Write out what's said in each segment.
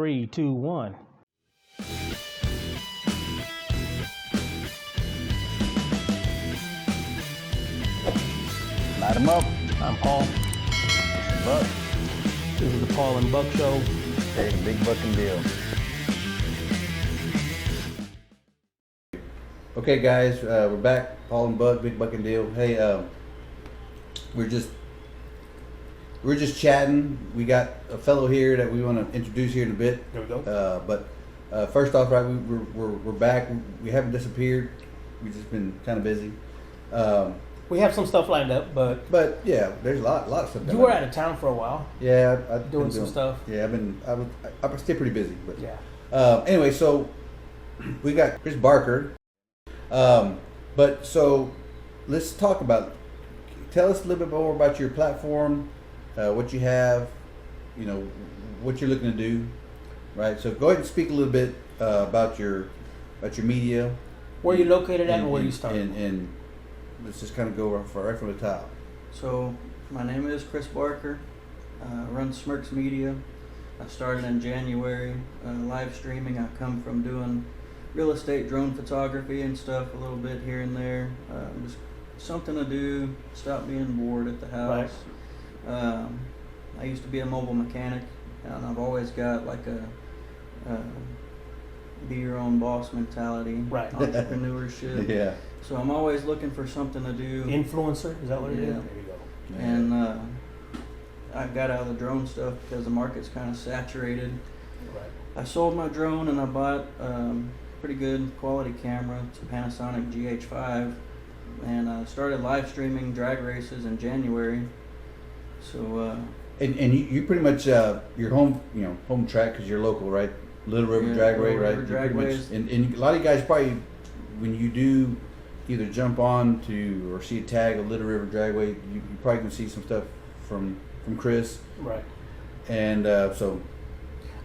3, 2, 1. Light 'em up. I'm Paul. Buck. This is the Paul and Buck Show. Hey, big Buckin deal. Okay, guys, we're back. Paul and Buck, big Buckin deal. Hey, we're just chatting. We got a fellow here that we want to introduce here in a bit. There we go. But first off, right, we're back. We haven't disappeared. We've just been kind of busy. We have some stuff lined up, but yeah, there's a lot of stuff. you were out of town for a while. Yeah, I've doing been some stuff. Yeah, I was still pretty busy, but Yeah. Anyway, so we got Chris Barker. But so let's talk about. Tell us a little bit more about your platform, what you have, what you're looking to do, right? So go ahead and speak a little bit about your media. Where you located at and where you started. And let's just kind of go right from the top. So my name is Chris Barker. I run Smerkz Media. I started in January live streaming. I come from doing real estate drone photography and stuff a little bit here and there. Just something to do, stop being bored at the house. Right. I used to be a mobile mechanic, and I've always got like a be your own boss mentality, Right. entrepreneurship. Yeah. So I'm always looking for something to do. Influencer, is that what it is? Yeah. There you go. And I got out of the drone stuff because the market's kind of saturated. Right. I sold my drone and I bought pretty good quality camera. It's a Panasonic GH5, and I started live streaming drag races in January. So And you pretty much your home track because you're local, right? Little River Dragway, right? River Dragways. And a lot of you guys probably, when you do either jump on to or see a tag of Little River Dragway, you probably can see some stuff from Chris. Right. And so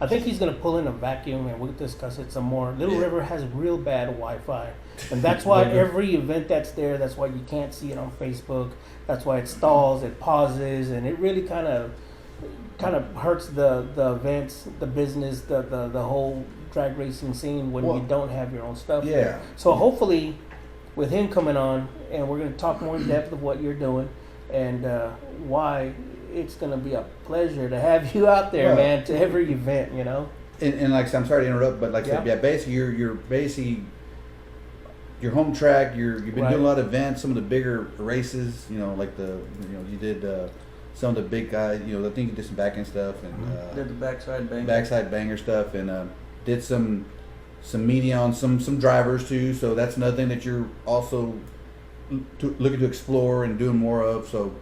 I think he's going to pull in a vacuum and we'll discuss it some more. Little River has real bad Wi-Fi. And that's why every event that's there, that's why you can't see it on Facebook. That's why it stalls, it pauses, and it really kind of hurts the events, the business, the whole drag racing scene when you don't have your own stuff there. So hopefully with him coming on, and we're going to talk more in depth of what you're doing and why it's going to be a pleasure to have you out there, man, to every event, And like I said, I'm sorry to interrupt, but like I said, basically you're basically your home track. You've been doing a lot of events, some of the bigger races. Like you did some of the big guys. I think you did some back end stuff and did the backside banger stuff, and did some media on some drivers too. So that's another thing that you're also looking to explore and doing more of. So.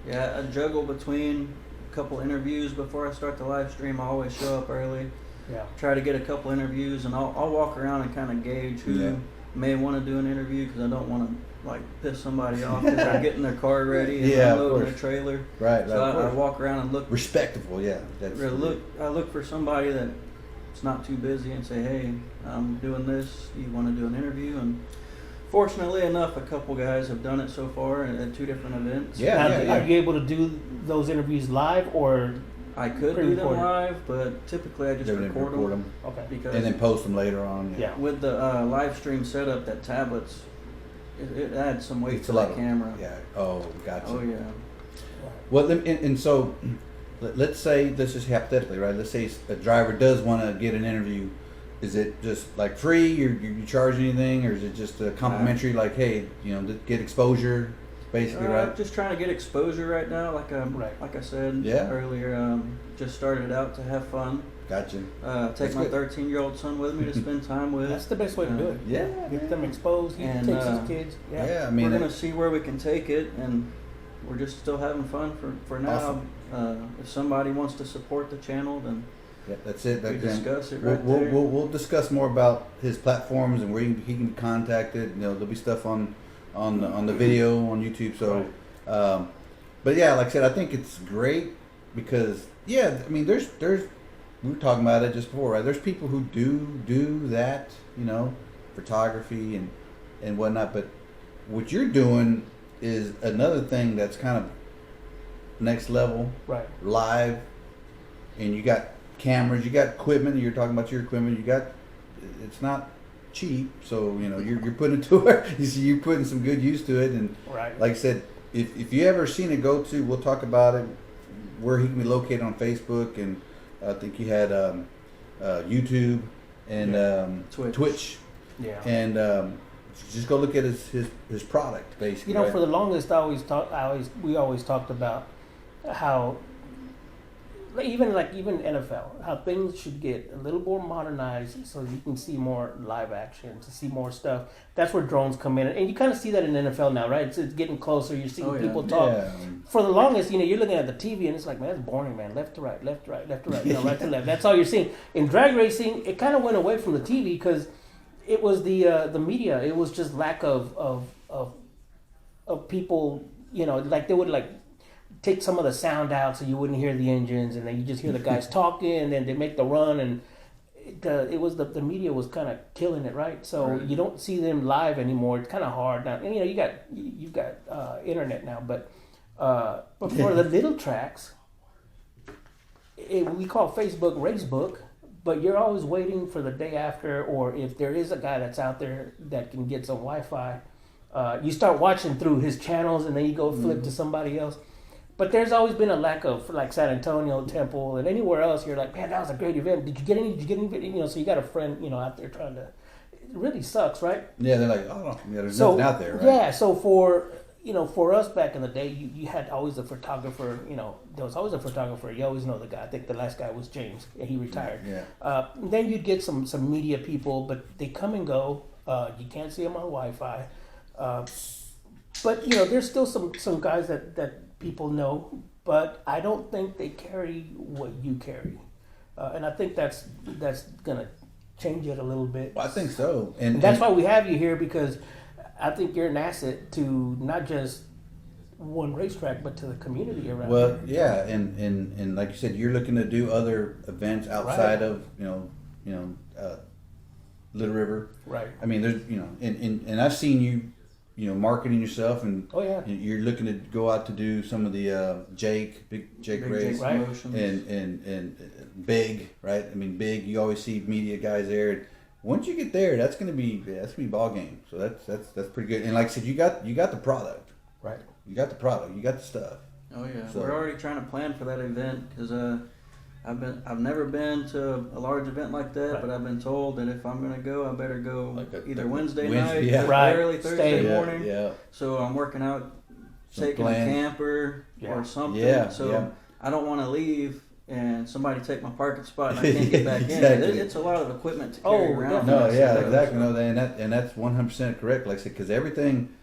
Yeah, I juggle between a couple interviews before I start the live stream. I always show up early. Yeah. Try to get a couple interviews, and I'll walk around and kind of gauge who may want to do an interview because I don't want to piss somebody off because they're getting their car ready and unloading their trailer. Right. So I walk around and look respectable. Yeah. I look for somebody that's not too busy and say, hey, I'm doing this. You want to do an interview? And fortunately enough, a couple guys have done it so far at two different events. Are you able to do those interviews live or? I could do them live, but typically I just record them. Okay. Because and then post them later on. Yeah. With the live stream setup, that tablets, it adds some weight to the camera. Yeah. Oh, gotcha. Oh yeah. Well, and so let's say this is hypothetically, right? Let's say a driver does want to get an interview. Is it just like free? You charge anything, or is it just a complimentary? Like, hey, get exposure, basically, right? Just trying to get exposure right now. Like I said earlier, just started out to have fun. Gotcha. Take my 13-year-old son with me to spend time with. That's the best way to do it. Yeah. Get them exposed. He takes his kids. Yeah. I mean, we're gonna see where we can take it, and we're just still having fun for now. Awesome. If somebody wants to support the channel, then. Yeah, that's it. We discuss it we'll discuss more about his platforms and where he can be contacted. There'll be stuff on the video on YouTube. So, but yeah, like I said, I think it's great because I mean, there's we were talking about it just before, right? There's people who do that, photography and whatnot. But what you're doing is another thing that's kind of next level, right? Live, and you got cameras, you got equipment. You're talking about your equipment. You got, it's not cheap, so you're putting it to work. You're putting some good use to it, and Right. like I said, if you ever seen it, go to. We'll talk about it. Where he can be located on Facebook, and I think he had YouTube and Twitch. Yeah. And just go look at his product, basically. You know, right? for the longest, we always talked about how even NFL, how things should get a little more modernized so you can see more live action, to see more stuff. That's where drones come in, and you kind of see that in NFL now, right? It's getting closer. You're seeing people talk. Yeah. For the longest, you're looking at the TV, and it's like, man, that's boring, man. Left to right, left to right, left to right, right to left. That's all you're seeing. In drag racing, it kind of went away from the TV because it was the media. It was just lack of people. Like they would take some of the sound out so you wouldn't hear the engines, and then you just hear the guys talking, and then they make the run, and it was the media was kind of killing it, right? So you don't see them live anymore. It's kind of hard now. And you've got internet now, but for the little tracks, we call Facebook Racebook, but you're always waiting for the day after, or if there is a guy that's out there that can get some Wi-Fi, you start watching through his channels, and then you go flip to somebody else. But there's always been a lack of, like San Antonio, Temple, and anywhere else. You're like, man, that was a great event. Did you get any? So you got a friend, out there trying to. It really sucks, right? Yeah, they're like, oh, yeah, there's nothing out there, right? Yeah, so for us back in the day, you had always a photographer. There was always a photographer. You always know the guy. I think the last guy was James, and he retired. Yeah. Then you'd get some media people, but they come and go. You can't see them on Wi-Fi. But there's still some guys that people know, but I don't think they carry what you carry, and I think that's gonna change it a little bit. Well, I think so, and that's why we have you here, because I think you're an asset to not just one racetrack, but to the community around. Well, here. yeah, and like you said, you're looking to do other events outside of Little River. Right. I mean, there's and I've seen you. Marketing yourself, and you're looking to go out to do some of the big Jake race, right? and big, right? I mean, big. You always see media guys there. Once you get there, that's gonna be ball game. So that's pretty good. And like I said, you got the product, right? You got the product. You got the stuff. Oh yeah, so, we're already trying to plan for that event because I've never been to a large event like that, but I've been told that if I'm going to go, I better go either Wednesday night, early Thursday morning. Yeah. So I'm working out, taking a camper or something. Yeah. So I don't want to leave and somebody take my parking spot and I can't get back Exactly. in. It's a lot of equipment to carry around. No, exactly. No, and that's 100% correct. Like I said, because everything,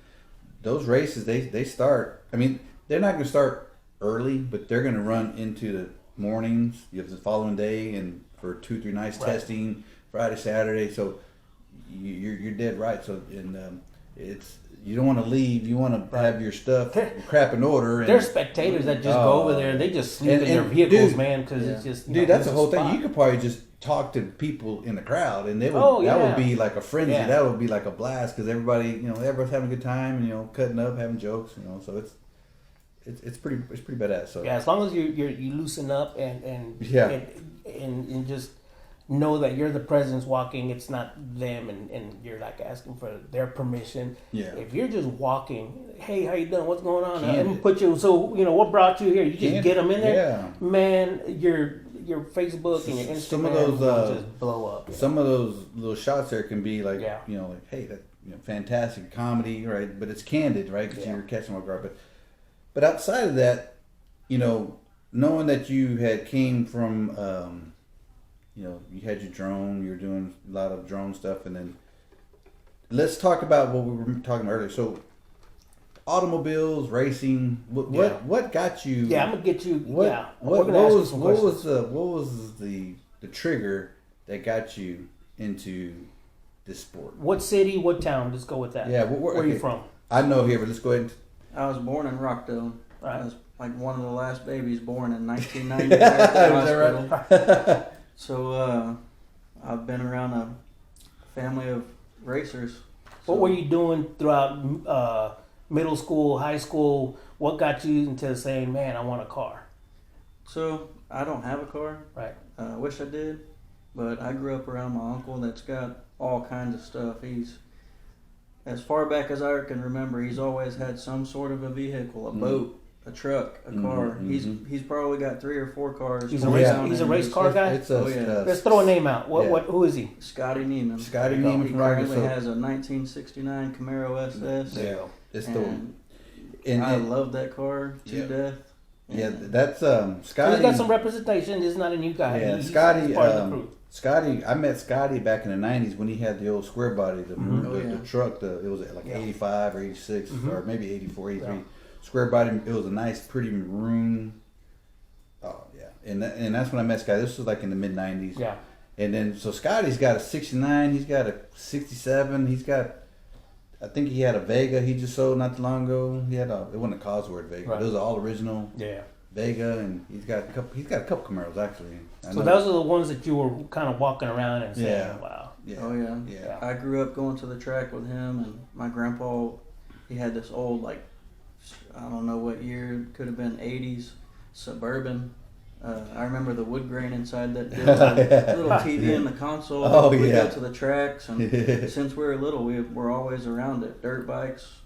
those races, they start. I mean, they're not going to start early, but they're going to run into the mornings. You have the following day, and for 2-3 nights testing, Friday, Saturday. So you're dead right. So it's you don't want to leave. You want to have your stuff crap in order. And there's spectators that just go over there and they just sleep in their vehicles, man, because it's just that's the whole thing. You could probably just talk to people in the crowd, and they would that would be like a frenzy. Yeah. That would be like a blast because everybody, everyone's having a good time and cutting up, having jokes, So it's pretty badass. So as long as you loosen up and just know that you're the presence walking, it's not them, and you're like asking for their permission. Yeah. If you're just walking, hey, how you doing? What's going on? Let me put you. So what brought you here? You just get them in there. Yeah. Man, your Facebook and your Instagram will just blow up. Some of those little shots there can be like hey, that fantastic comedy, right? But it's candid, right? Because you're catching off guard, But outside of that, knowing that you came from, you had your drone, you were doing a lot of drone stuff, and then let's talk about what we were talking earlier. So, automobiles, racing, what got you? Yeah, I'm gonna get you. What was the trigger that got you into this sport? What city? What town? Let's go with that. Yeah, where are you from? I know here, but let's go ahead. I was born in Rockdale. Right. I was like one of the last babies born in 1990 at the hospital. So I've been around a family of racers. What were you doing throughout middle school, high school? What got you into saying, man, I want a car? So I don't have a car. Right. I wish I did, but I grew up around my uncle that's got all kinds of stuff. He's, as far back as I can remember, he's always had some sort of a vehicle, a boat, a truck, a car. He's probably got 3 or 4 cars. He's a race car guy. Let's throw a name out. Who is he? Scotty Neiman. Scotty Neiman. He currently has a 1969 Camaro SS. Yeah, it's I love that car to death. Yeah, that's Scotty. He's got some representation. He's not a new guy. Yeah, he's Scotty. part of the crew. Scotty, I met Scotty back in the '90s when he had the old square body, the truck. It was like 85 or 86 or maybe 84, 83. Yeah. Square body. It was a nice, pretty maroon. Oh yeah, and that's when I met Scotty. This was like in the mid '90s. Yeah. And then so Scotty's got a '69. He's got a '67. He's got. I think he had a Vega he just sold not too long ago. He had it wasn't a Cosworth Vega. Right. It was an all original Vega, and he's got a couple Camaros actually. So those are the ones that you were kind of walking around and saying, "Wow." Yeah. Oh yeah. I grew up going to the track with him, and my grandpa, he had this old, like, I don't know what year, it could have been '80s Suburban. I remember the wood grain inside that little TV in the console. Oh, we go to the tracks, and since we were little, we were always around it. Dirt bikes,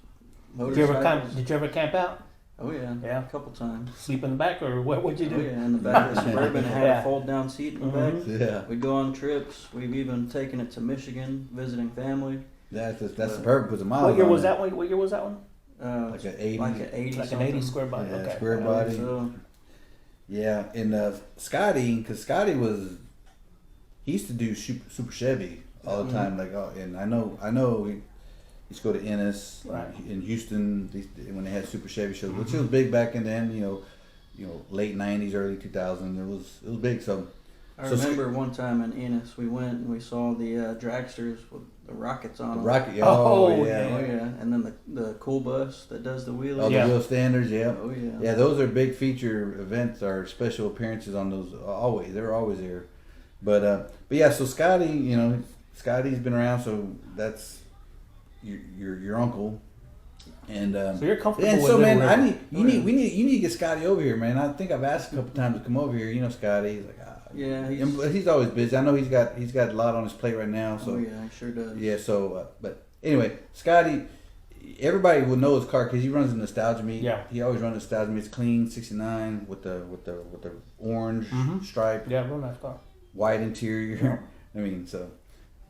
motorcycles. Did you ever camp out? Oh yeah, a couple times. Sleep in the back, or what'd you do? Oh yeah, in the back of the Suburban. It had a fold down seat in the back. Yeah. We'd go on trips. We've even taken it to Michigan, visiting family. That's the purpose of the mile. What year was that one? What year was that one? Like an 80. Like an 80. Like an 80 square body. Yeah, okay. Square body. So. Yeah, and Scotty, because Scotty he used to do Super Chevy all the time. Like, and I know he used to go to Ennis in Houston when they had Super Chevy shows, which was big back in then. You know, late '90s, early 2000s. It was big. So I remember one time in Ennis, we went and we saw the dragsters with the rockets on them. Rocket, oh yeah, and then the cool bus that does the wheelies. Oh, the wheel standards, yeah. Oh yeah. Yeah, those are big feature events or special appearances on those. Always, they're always there. But yeah, so Scotty, Scotty's been around, so that's your uncle. And so you're comfortable. And with so man, we need to get Scotty over here, man. I think I've asked a couple times to come over here. Scotty, he's like. Yeah, he's always busy. I know he's got a lot on his plate right now. So yeah, he sure does. Yeah, so but anyway, Scotty, everybody will know his car because he runs a nostalgia meet. Yeah, he always runs a nostalgia meet. It's clean, '69 with the orange stripe. Yeah, real nice car. White interior. I mean, so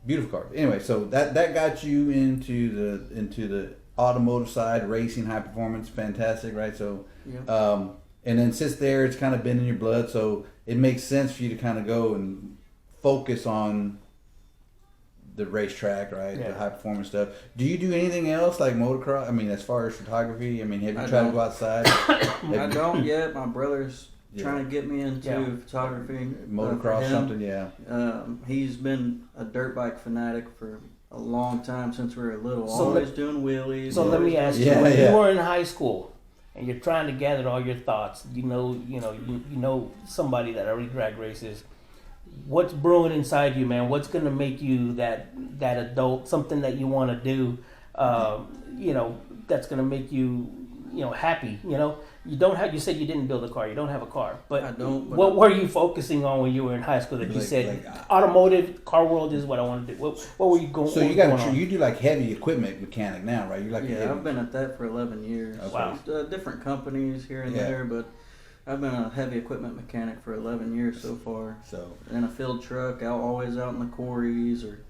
beautiful car. Anyway, so that got you into the automotive side, racing, high performance, fantastic, right? So, and then since there, it's kind of been in your blood, so it makes sense for you to kind of go and focus on the racetrack, right? Yeah. The high performance stuff. Do you do anything else like motocross? I mean, as far as photography, have you tried to go outside? I don't yet. My brother's trying to get me into photography. Motocross, something, yeah. He's been a dirt bike fanatic for a long time since we were little. Always doing wheelies. So let me ask you: when you were in high school, and you're trying to gather all your thoughts, you know somebody that already drag races. What's brewing inside you, man? What's gonna make you that adult? Something that you want to do, that's gonna make you, happy. You don't have. You said you didn't build a car. You don't have a car, but I don't. What were you focusing on when you were in high school? That you said automotive car world is what I want to do. What were you going? So you do like heavy equipment mechanic now, right? I've been at that for 11 years. Okay. Wow. Different companies here and there, but I've been a heavy equipment mechanic for 11 years so far. So in a field truck, always out in the quarries or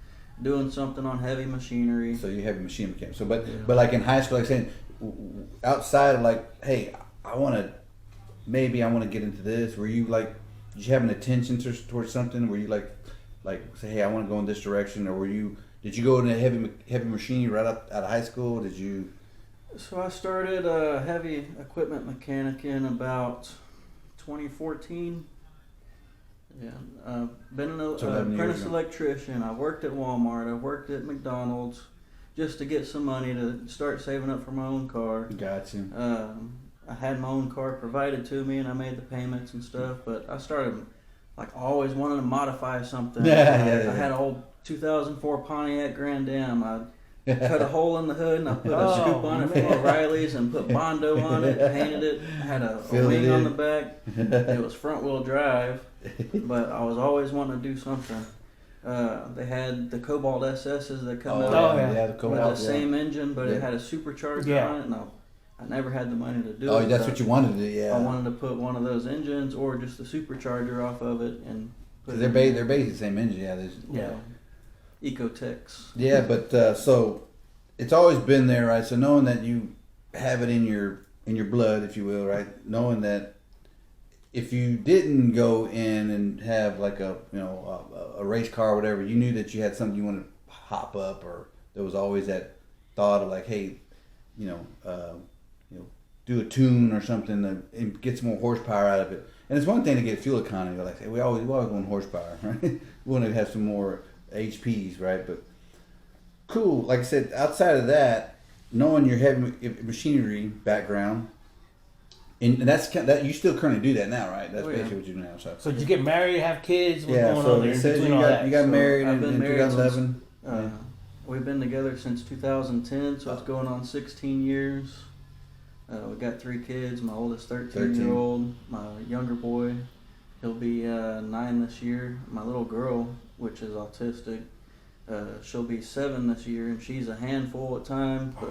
doing something on heavy machinery. So you heavy machine mechanic. So but like in high school, like saying outside of like, hey, I want to get into this. Were you like, did you have an attention towards something? Were you like say, hey, I want to go in this direction, or did you go into heavy machinery right out of high school? Did you? So I started heavy equipment mechanic in about 2014. Yeah, been an apprentice electrician. I worked at Walmart. I worked at McDonald's, just to get some money to start saving up for my own car. Gotcha. I had my own car provided to me, and I made the payments and stuff. But I started always wanting to modify something. I had an old 2004 Pontiac Grand Am. I cut a hole in the hood, and I put a scoop on it from O'Reilly's and put Bondo on it, painted it, had a wing on the back. It was front wheel drive, but I was always wanting to do something. They had the Cobalt SS's that come out the Cobalt, with the same engine, but it had a supercharger on it, and I never had the money to do it. Oh, that's what you wanted to do, yeah. I wanted to put one of those engines or just the supercharger off of it and put it. They're basically the same engine, yeah. Ecotechs. Yeah, but so it's always been there, right? So knowing that you have it in your blood, if you will, right? Knowing that if you didn't go in and have like a race car or whatever, you knew that you had something you wanted to hop up, or there was always that thought of like, hey, do a tune or something and get some more horsepower out of it. And it's one thing to get fuel economy, like we always want horsepower, right? We want to have some more HPs, right? But cool, like I said, outside of that, knowing your heavy machinery background, and that's that you still currently do that now, right? That's basically what you do now. So did you get married, have kids? What's going so on there? It says you got married in 2011. We've been together since 2010, so it's going on 16 years. We got 3 kids. My oldest 13-year-old, my younger boy, he'll be 9 this year. My little girl, which is autistic, she'll be 7 this year, and she's a handful at times, but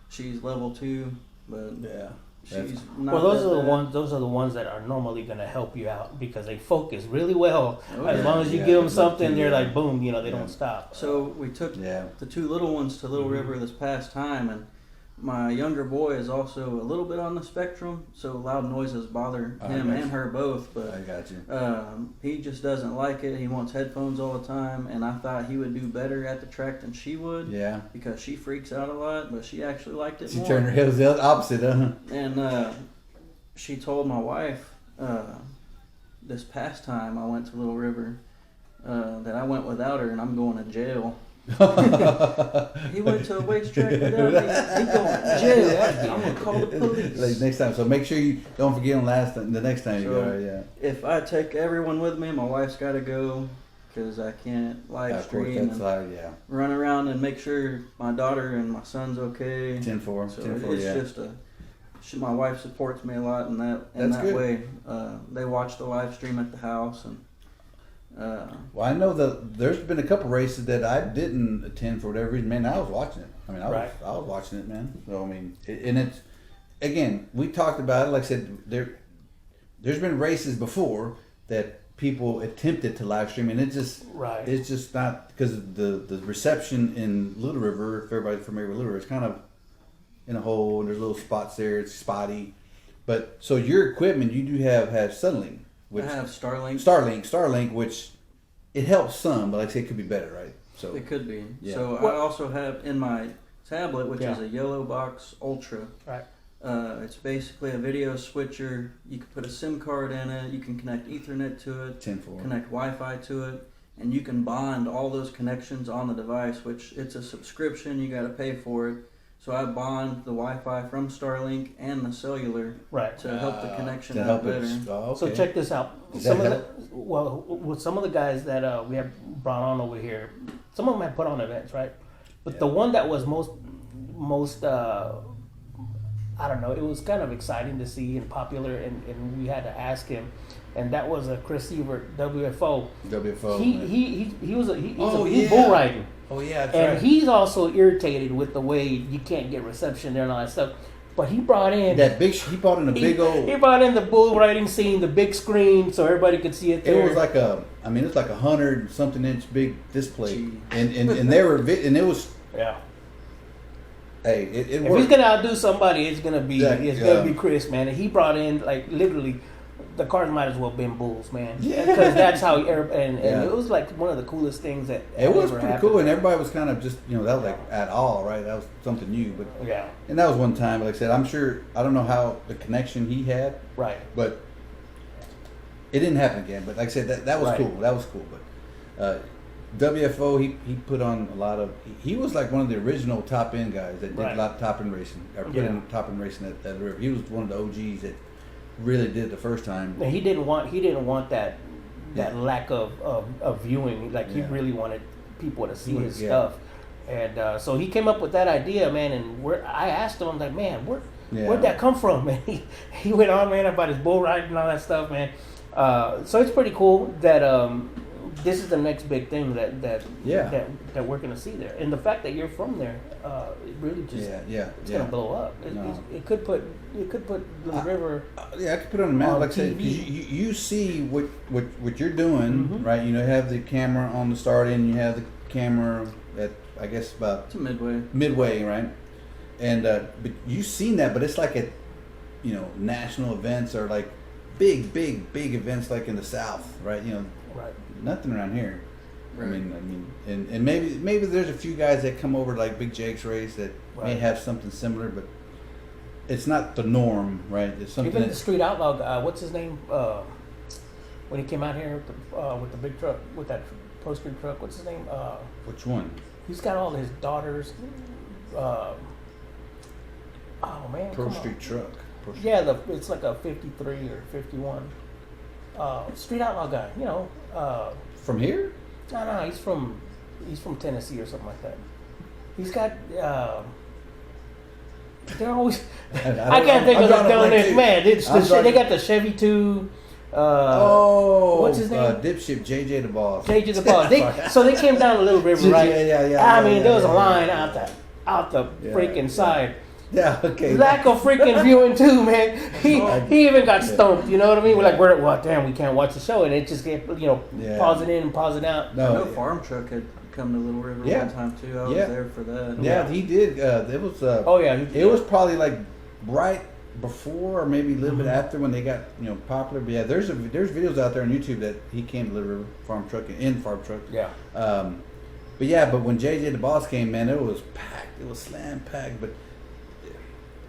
she's level 2. But she's not. Well, those are the ones that are normally going to help you out because they focus really well. As long as you give them something, they're like boom, they don't stop. So we took the 2 little ones to Little River this past time, and my younger boy is also a little bit on the spectrum, so loud noises bother him and her both. But I got you. He just doesn't like it. He wants headphones all the time, and I thought he would do better at the track than she would. Yeah. Because she freaks out a lot, but she actually liked it more. She turned her head the opposite, huh? And she told my wife this past time I went to Little River that I went without her and I'm going to jail. He went to a weights track without me. He going to jail. I'm gonna call the police. Like next time, so make sure you don't forget him the next time you go. Yeah. If I take everyone with me, my wife's got to go because I can't live stream and run around and make sure my daughter and my son's okay. 10-4. So it's just my wife supports me a lot in that way. They watch the live stream at the house and. Well, I know that there's been a couple races that I didn't attend for whatever reason. Man, I was watching it. I mean, I was watching it, man. So I mean, and it's again, we talked about it. Like I said, there's been races before that people attempted to live stream, and it's just not because the reception in Little River. If everybody's familiar with Little River, it's kind of in a hole, and there's little spots there. It's spotty, but so your equipment, you do have Suddenlink. Which, I have Starlink. Starlink, which it helps some, but like I say, it could be better, right? So it could be. Yeah. So I also have in my tablet, which is a Yellow Box Ultra. Right. It's basically a video switcher. You can put a SIM card in it. You can connect Ethernet to it. 10-4. Connect Wi-Fi to it, and you can bond all those connections on the device. Which it's a subscription. You got to pay for it. So I bond the Wi-Fi from Starlink and the cellular to help the connection out better. So check this out. With some of the guys that we have brought on over here, some of them have put on events, right? But the one that was most I don't know, it was kind of exciting to see and popular, and we had to ask him, and that was a Chris Sievert, WFO. He's bull riding. Oh yeah, that's and he's also irritated with the way you can't get reception there and all that stuff. But he brought in He brought in He brought in the bull riding scene, the big screen, so everybody could see it there. It was like it's like 100-something inch big display, and they were and it was Hey, it worked. If he's gonna outdo somebody, it's gonna be gonna be Chris, man. And he brought in like literally. The cars might as well have been bulls, man. Because that's how it was like one of the coolest things that it was pretty cool, and everybody was kind of just that was like at all right. That was something new, but and that was one time. Like I said, I'm sure I don't know how the connection he had, but it didn't happen again. But like I said, that was cool. That was cool. But WFO, he put on a lot of. He was like one of the original top end guys that did a lot of top end racing. Or put in top end racing at the river. He was one of the OGs that really did the first time. He didn't want that lack of viewing. Like he really wanted people to see his stuff. And so he came up with that idea, man. And I asked him, I'm like, man, where'd that come from, man? He went on, man, about his bull riding and all that stuff, man. So it's pretty cool that this is the next big thing that we're gonna see there. And the fact that you're from there, it really just it's gonna blow up. It could put Little River. I could put it on the map. Like I said, TV. you see what you're doing, right? You have the camera on the start end. You have the camera at, I guess, about It's a midway, right? And but you've seen that, but it's like at national events or like big events like in the South, right? Right. Nothing around here. Right. I mean, and maybe there's a few guys that come over like Big Jake's race that may have something similar, but it's not the norm, right? It's something. Even the street outlaw guy, what's his name? When he came out here with the big truck, with that Pro Street truck, what's his name? Which one? He's got all his daughters. Oh man, Pro Street truck. Yeah, it's like a 53 or 51. Street outlaw guy, From here? No, he's from Tennessee or something like that. He's got. They're always. I can't think of the donut. Man, they got the Chevy 2. What's his name? Dipshit JJ the Boss. JJ the Boss. So they came down a Little River, right? I mean, there was a line out the freaking side. Yeah, okay. Lack of freaking viewing too, man. He even got stumped. You know what I mean? We're like, well, damn, we can't watch the show, and it just kept, pause it in and pause it out. I know Farm Truck had come to Little River one time too. I was there for that. Yeah, he did. It was. It was probably like right before or maybe a little bit after when they got popular. But yeah, there's videos out there on YouTube that he came to Little River Farm Truck in Farm Truck. Yeah. But when JJ the Boss came, man, it was packed. It was slam packed, but.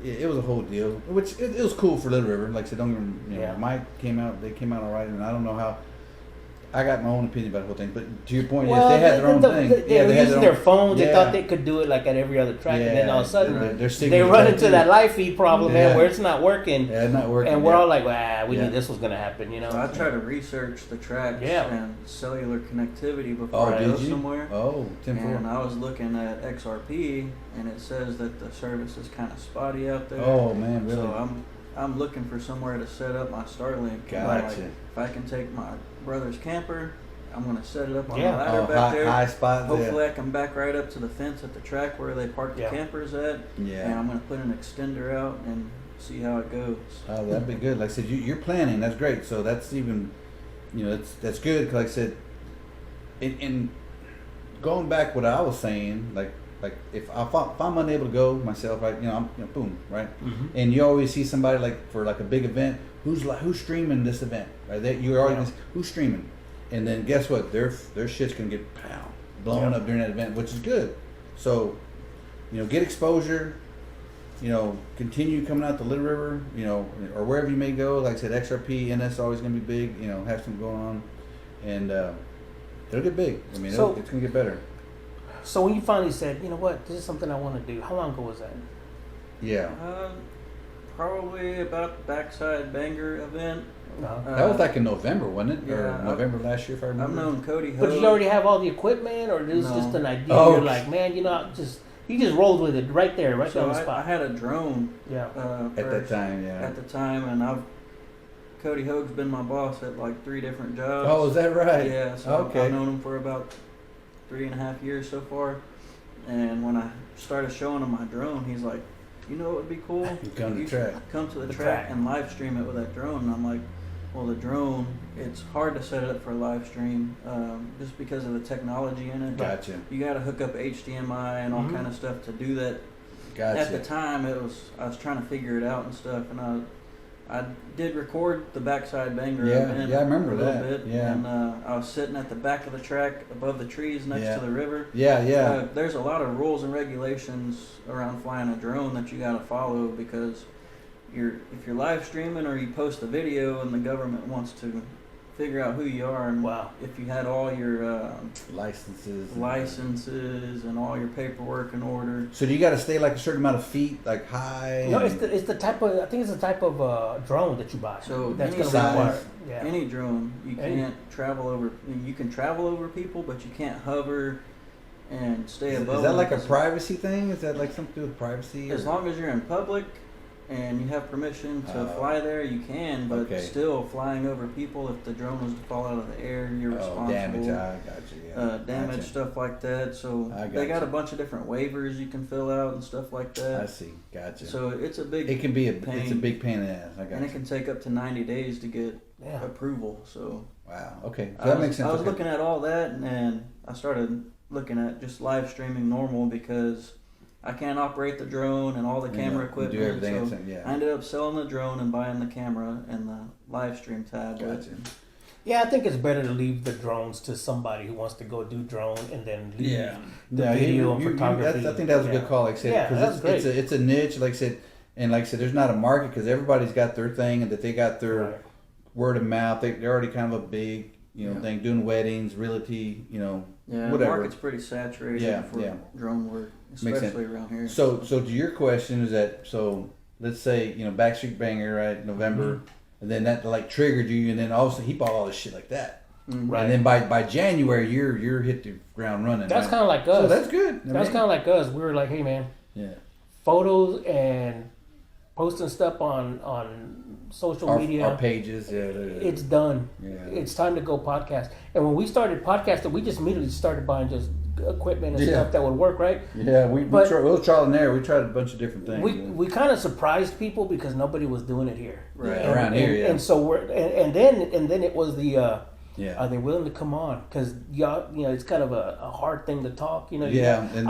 It was a whole deal, which it was cool for Little River. Like I said, Mike came out. They came out all right, and I don't know how. I got my own opinion about the whole thing, but to your point, yes, they had their own thing. They were using their phones. They thought they could do it like at every other track, and then all of a sudden they run into that live feed problem, man, where it's not working. Yeah, not working. And we're all like, we knew this was going to happen, I try to research the tracks and cellular connectivity before I go somewhere. And I was looking at XRP, and it says that the service is kind of spotty out there. Oh man, really? So I'm looking for somewhere to set up my Starlink. Gotcha. If I can take my brother's camper, I'm going to set it up on the ladder back there. High spot. Hopefully I can back right up to the fence at the track where they park the campers at. Yeah. And I'm going to put an extender out and see how it goes. Oh, that'd be good. Like I said, you're planning. That's great. So that's even, that's good. Cause like I said, in going back what I was saying, like if I'm unable to go myself, right? I'm boom, right? Mm-hmm. And you always see somebody like for like a big event who's streaming this event, right? You're always who's streaming, and then guess what? Their shit's gonna get blown up during that event, which is good. So, get exposure. Continue coming out to Little River, or wherever you may go. Like I said, XRP, NS always gonna be big. Have something going on, and it'll get big. I mean, it's gonna get better. So when you finally said, you know what, this is something I want to do, how long ago was that? Yeah. Probably about the Backside Banger event. That was like in November, wasn't it? Yeah, or November last year, if I remember. I've known Cody Hogue. But you already have all the equipment, or this is just an idea? You're like, man, he just rolled with it right there, right on the spot. I had a drone. Yeah. At that time, At the time, and Cody Hogue's been my boss at like 3 different jobs. Oh, is that right? Yeah. So I've known him for about 3.5 years so far, and when I started showing him my drone, he's like, what would be cool? Come to the track and live stream it with that drone. And I'm like, well, the drone, it's hard to set it up for a live stream, just because of the technology in it. Gotcha. You got to hook up HDMI and all kind of stuff to do that. Gotcha. At the time, I was trying to figure it out and stuff, and I did record the Backside Banger event. Yeah, I remember a little bit. Yeah. And I was sitting at the back of the track above the trees next to the river. Yeah. There's a lot of rules and regulations around flying a drone that you got to follow, because if you're live streaming or you post a video and the government wants to figure out who you are, and if you had all your licenses and all your paperwork in order. So do you got to stay like a certain amount of feet, like high? No, it's the type of, I think it's the type of drone that you buy. So that's going to require any drone. You can't travel over. You can travel over people, but you can't hover and stay above. Is that like a privacy thing? Is that like something to do with privacy? As long as you're in public and you have permission to fly there, you can. But still, flying over people, if the drone was to fall out of the air, you're responsible. Damage. I got you. Yeah. Damage, stuff like that. So they got a bunch of different waivers you can fill out and stuff like that. I see. Gotcha. So it's a big. It can be pain. It's a big pain in the ass. I got and it can take up to 90 days to get approval. So. Wow. Okay. So that makes sense. I was looking at all that, and I started looking at just live streaming normal because I can't operate the drone and all the camera equipment. Do everything. So I ended up selling the drone and buying the camera and the live stream tablet. Gotcha. Yeah, I think it's better to leave the drones to somebody who wants to go do drone and then leave the video and photography. I think that was a good call. Like I said, because it's a niche. Like I said, there's not a market because everybody's got their thing and that they got their word of mouth. They're already kind of a big thing, doing weddings, realty, whatever. The market's pretty saturated for drone work, especially around here. So to your question is that, so let's say, Backstreet Banger, right, November, and then that like triggered you, and then all of a sudden he bought all this shit like that. Right. And then by January you're hit the ground running. That's kind of like us. So that's good. That's kind of like us. We were like, hey man, photos and posting stuff on social media, our pages, it's done. Yeah. It's time to go podcast. And when we started podcasting, we just immediately started buying just equipment and stuff that would work, right? Yeah, we was trial and error. We tried a bunch of different things. We kind of surprised people because nobody was doing it here, right? Around here, and so and then it was the are they willing to come on? Because it's kind of a hard thing to talk. And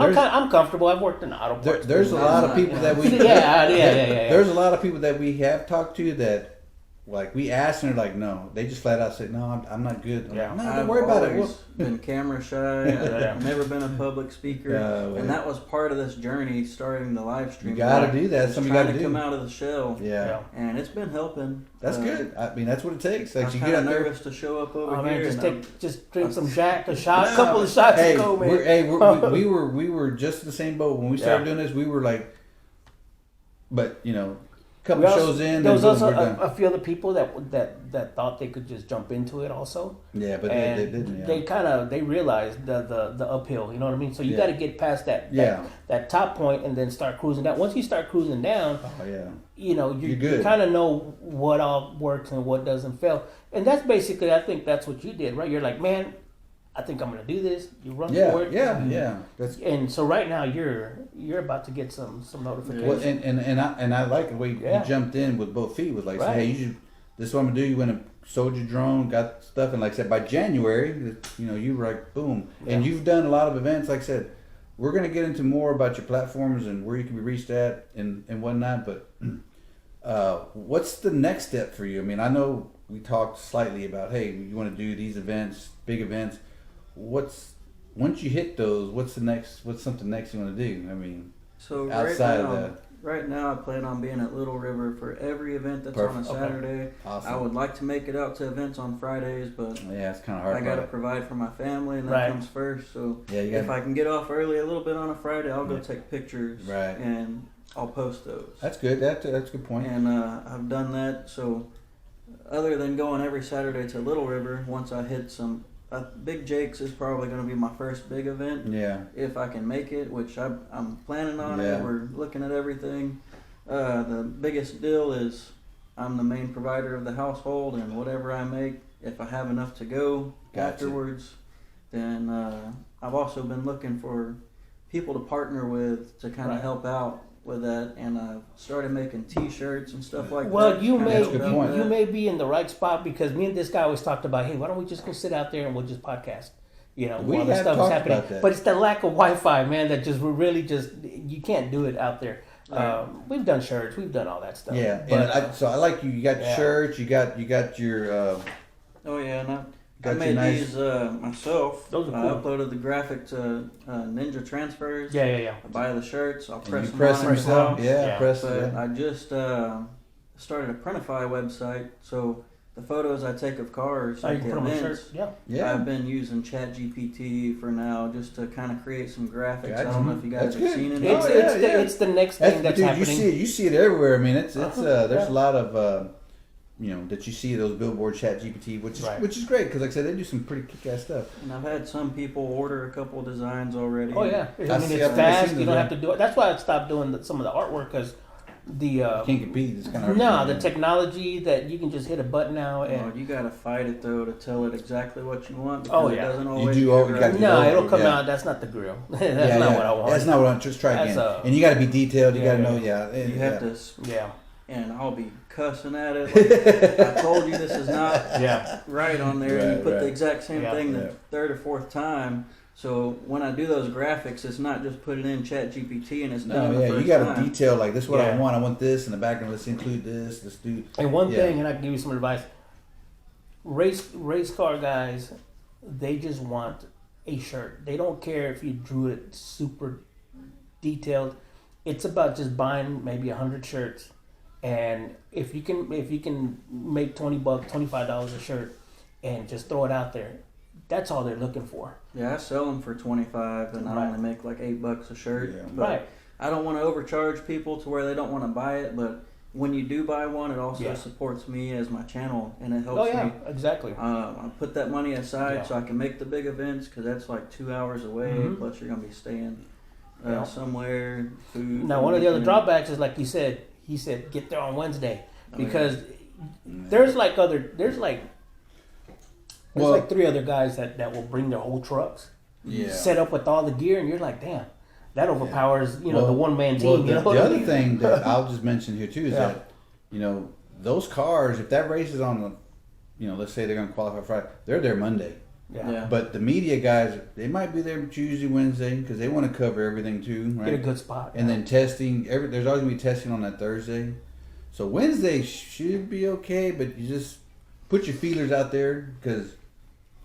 I'm comfortable. I've worked in auto parts. There's a lot of people that we There's a lot of people that we have talked to that. Like we asked and they're like, no. They just flat out said, no, I'm not good. Yeah. Like, no, don't worry about it. I've been camera shy. I've never been a public speaker, and that was part of this journey, starting the live stream. You got to do that. Something you got to do. Come out of the shell. Yeah. And it's been helping. That's good. I mean, that's what it takes. Like I'm kind of nervous to show up over here. Just drink some Jack, a couple of shots and go, man. We were just in the same boat when we started doing this. We were like, but couple shows in. There was also a few other people that thought they could just jump into it also. Yeah, but they didn't. Yeah. They realized the uphill. You know what I mean? So you got to get past that top point and then start cruising down. Once you start cruising down, you kind of know what all works and what doesn't fail. And that's basically, I think that's what you did, right? You're like, man, I think I'm going to do this. You run for it. Yeah. And so right now you're about to get some notifications. Well, and I like the way you jumped in with both feet. Was like, say, hey, this is what I'm gonna do. You went and sold your drone, got stuff, and like I said, by January, you were like, boom. Yeah. And you've done a lot of events. Like I said, we're gonna get into more about your platforms and where you can be reached at and whatnot. But what's the next step for you? I mean, I know we talked slightly about, hey, you want to do these events, big events. Once you hit those, what's something next you want to do? I mean, so outside of that. Right now, I plan on being at Little River for every event that's on a Saturday. Okay. Awesome. I would like to make it out to events on Fridays, but it's kind of hard. I got to provide for my family, and that comes first. So if I can get off early a little bit on a Friday, I'll go take pictures, and I'll post those. That's good. That's a good point. And I've done that. So other than going every Saturday to Little River, once I hit some. Big Jake's is probably going to be my first big event. Yeah. If I can make it, which I'm planning on it. We're looking at everything. The biggest deal is I'm the main provider of the household, and whatever I make, if I have enough to go afterwards, then I've also been looking for people to partner with to kind of help out with that, and I started making T-shirts and stuff like that. Well, you may be in the right spot because me and this guy always talked about, hey, why don't we just go sit out there and we'll just podcast, while this stuff is happening. But it's the lack of Wi-Fi, man, that just really you can't do it out there. Right. We've done shirts, we've done all that stuff. Yeah, but so I like you. You got shirts, you got your. I made these myself. Those are cool. I uploaded the graphic to Ninja Transfers. Yeah. I buy the shirts. I'll press them on myself. Press it. I just started a Printify website, so the photos I take of cars at the events, I've been using ChatGPT for now just to kind of create some graphics. I don't know if you guys have seen it. It's the next thing that's happening. You see it everywhere. I mean, there's a lot of that you see those billboard Chat GPT, which is great because like I said, they do some pretty kick-ass stuff. And I've had some people order a couple designs already. Oh yeah, I mean I've it's never fast. seen You don't that. have to do it. That's why I stopped doing some of the artwork because the Can't compete. It's kind of the technology that you can just hit a button now and You gotta fight it though to tell it exactly what you want because Oh, it yeah. doesn't You always. do get all- you right. gotta do no, all- it'll come yeah. out. That's not the grill. That's not what I want. That's not what I want. Just try That's again. And you got to be detailed. You got to know. Yeah. You have to, Yeah, and I'll be cussing at it. Like, I told you this is not yeah, right on there. And you Right, put right. the exact same Yeah. thing the Yeah. third or fourth time. So when I do those graphics, it's not just put it in Chat GPT and it's done No, the yeah, first you got to time. detail like this is what I Yeah. want. I want this in the background. Let's include this. Let's do. And one Yeah. thing, and I can give you some advice. Race car guys, they just want a shirt. They don't care if you drew it super detailed. It's about just buying maybe 100 shirts, and if you can make $20, $25 a shirt, and just throw it out there, that's all they're looking for. Yeah, I sell them for 25 and I Right. only make like $8 a shirt. Yeah. But Right. I don't want to overcharge people to where they don't want to buy it, but when you do buy one, it also Yeah. supports me as my channel and it helps Oh yeah, me. exactly. I put that money aside Yeah. so I can make the big events because that's like 2 hours away. Mhm. Plus, you're gonna be staying Yeah. somewhere. Food. Now, one of the other weekend. drawbacks is like you said. He said get there on Wednesday Oh, yeah. because there's like 3 other guys that will bring their whole trucks, Yeah. set up with all the gear, and you're like, damn, that overpowers the Well, one man team. Well, you know the what I other mean? thing that I'll just mention here too is Yeah. that those cars, if that race is on the, let's say they're going to qualify Friday, they're there Monday. Yeah. But the media guys, they might be there Tuesday, Wednesday because they want to cover everything too, right? Get a good spot. And then testing. There's always gonna be testing on that Thursday, so Wednesday should be okay. But you just put your feelers out there because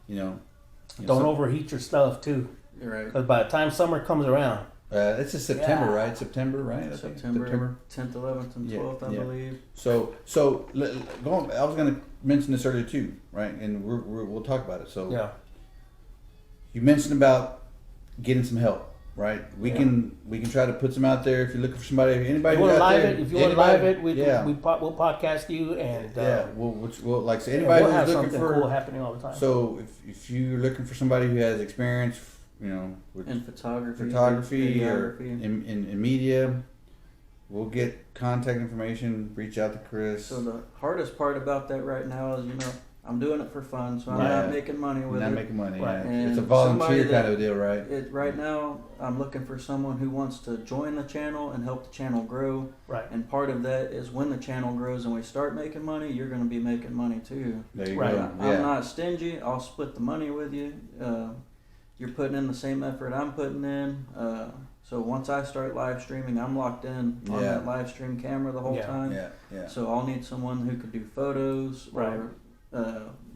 don't overheat your stuff too, You're right. because by the time summer comes around, It's just September, Yeah. right? September, right? I think September 10th, 11th, and Yeah, 12th, I yeah. believe. So going. I was gonna mention this earlier too, right? And we'll talk about it. So yeah, you mentioned about getting some help, right? We Yeah. can try to put some out there if you're looking for somebody. Anybody if you want who's to out live there, it, we we'll podcast you, and we'll like say and anybody we'll have who's looking something for. cool happening all the time. So if you're looking for somebody who has experience, with In photography, photography or videography. in media, we'll get contact information. Reach out to Chris. So the hardest part about that right now is, I'm doing it for fun, so I'm Yeah. not making money We're with not it. making money. Right. Yeah. And It's a somebody volunteer that- kind of deal, right? Right now, I'm looking for someone who wants to join the channel and help the channel grow. right. And part of that is when the channel grows and we start making money, you're going to be making money too. There you Right. go. I'm not stingy. I'll split the money with you. You're putting in the same effort I'm putting in. So once I start live streaming, I'm locked in on Yeah. that live stream camera the whole Yeah. time. Yeah. So I'll need someone who could do photos Right. or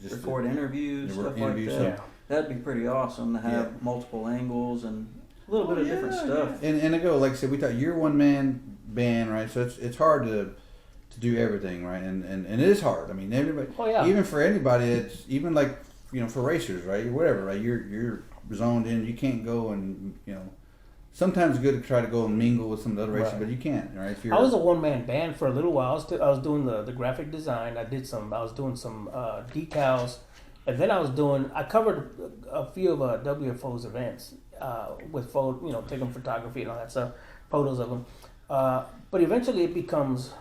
Just record interviews, the stuff interviews, like that. Yeah. That'd be pretty awesome to have Yeah. multiple angles and a little bit of different stuff. And I go like I said, we thought you're one man band, right? So it's hard to do everything, right? And it is hard. I mean, everybody, Oh, yeah. even for anybody, it's even like for racers, right? Whatever, right? You're zoned in. You can't go and Sometimes it's good to try to go and mingle with some of the other racers, Right. but you can't, right? If you're, I was a one man band for a little while. I was doing the graphic design. I was doing some decals, and then I covered a few of WFO's events with taking photography and all that stuff, photos of them. But eventually it becomes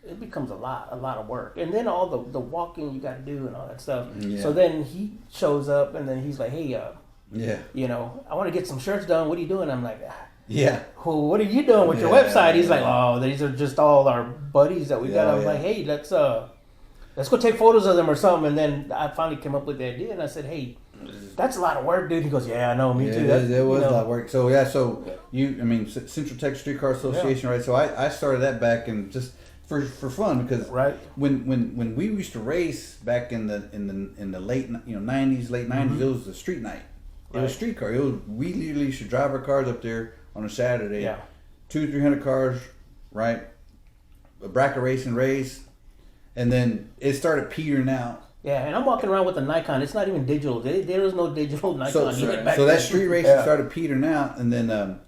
a lot of work, and then all the walking you got to do and all that stuff. Yeah. So then he shows up, and then he's like, "Hey, yeah, I want to get some shirts done. What are you doing?" I'm like, yeah, "Well, what are you doing with your Yeah, website?" He's like, yeah. "Oh, these are just all our buddies that we got." Yeah, I'm yeah. like, "Hey, let's go take photos of them or something." And then I finally came up with the idea, and I said, "Hey, that's a lot of work, dude." He goes, "Yeah, I know, me too." It was a lot of work. So Central Texas Streetcar Association, right? So I started that back and just for fun because Right. when we used to race back in the late 90s, late 90s, it was a street night. It was Right. streetcar. We literally used to drive our cars up there on a Saturday. Yeah. 200-300 cars, right? A bracket racing race, and then it started petering out. Yeah, and I'm walking around with a Nikon. It's not even digital. There is no digital Nikon. So yet back that then. street racing Yeah. started petering out, and then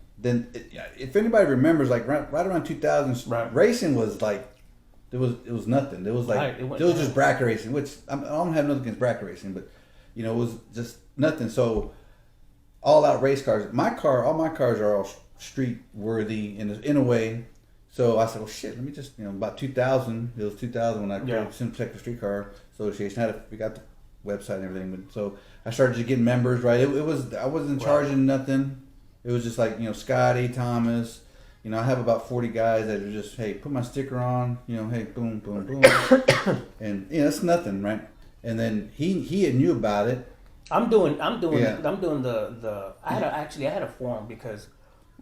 if anybody remembers, like right around 2000, Right. racing was like it was nothing. There was like Right, it was just bracket racing, which I don't have nothing against bracket racing, but you know, it was just nothing. So all out race cars. All my cars are all street worthy in a way. So I said, well, shit, let me just, you know, about 2000. It was 2000 when I created Simtech Street Car Association. We got the website and everything, but so I started just getting members. Right, it was I wasn't charging nothing. It was just like, you know, Scotty, Thomas. You know, I have about 40 guys that are just, hey, put my sticker on. You know, hey, boom, boom, boom, and you know, it's nothing, right? And then he had knew about it. I'm doing the. I had a forum because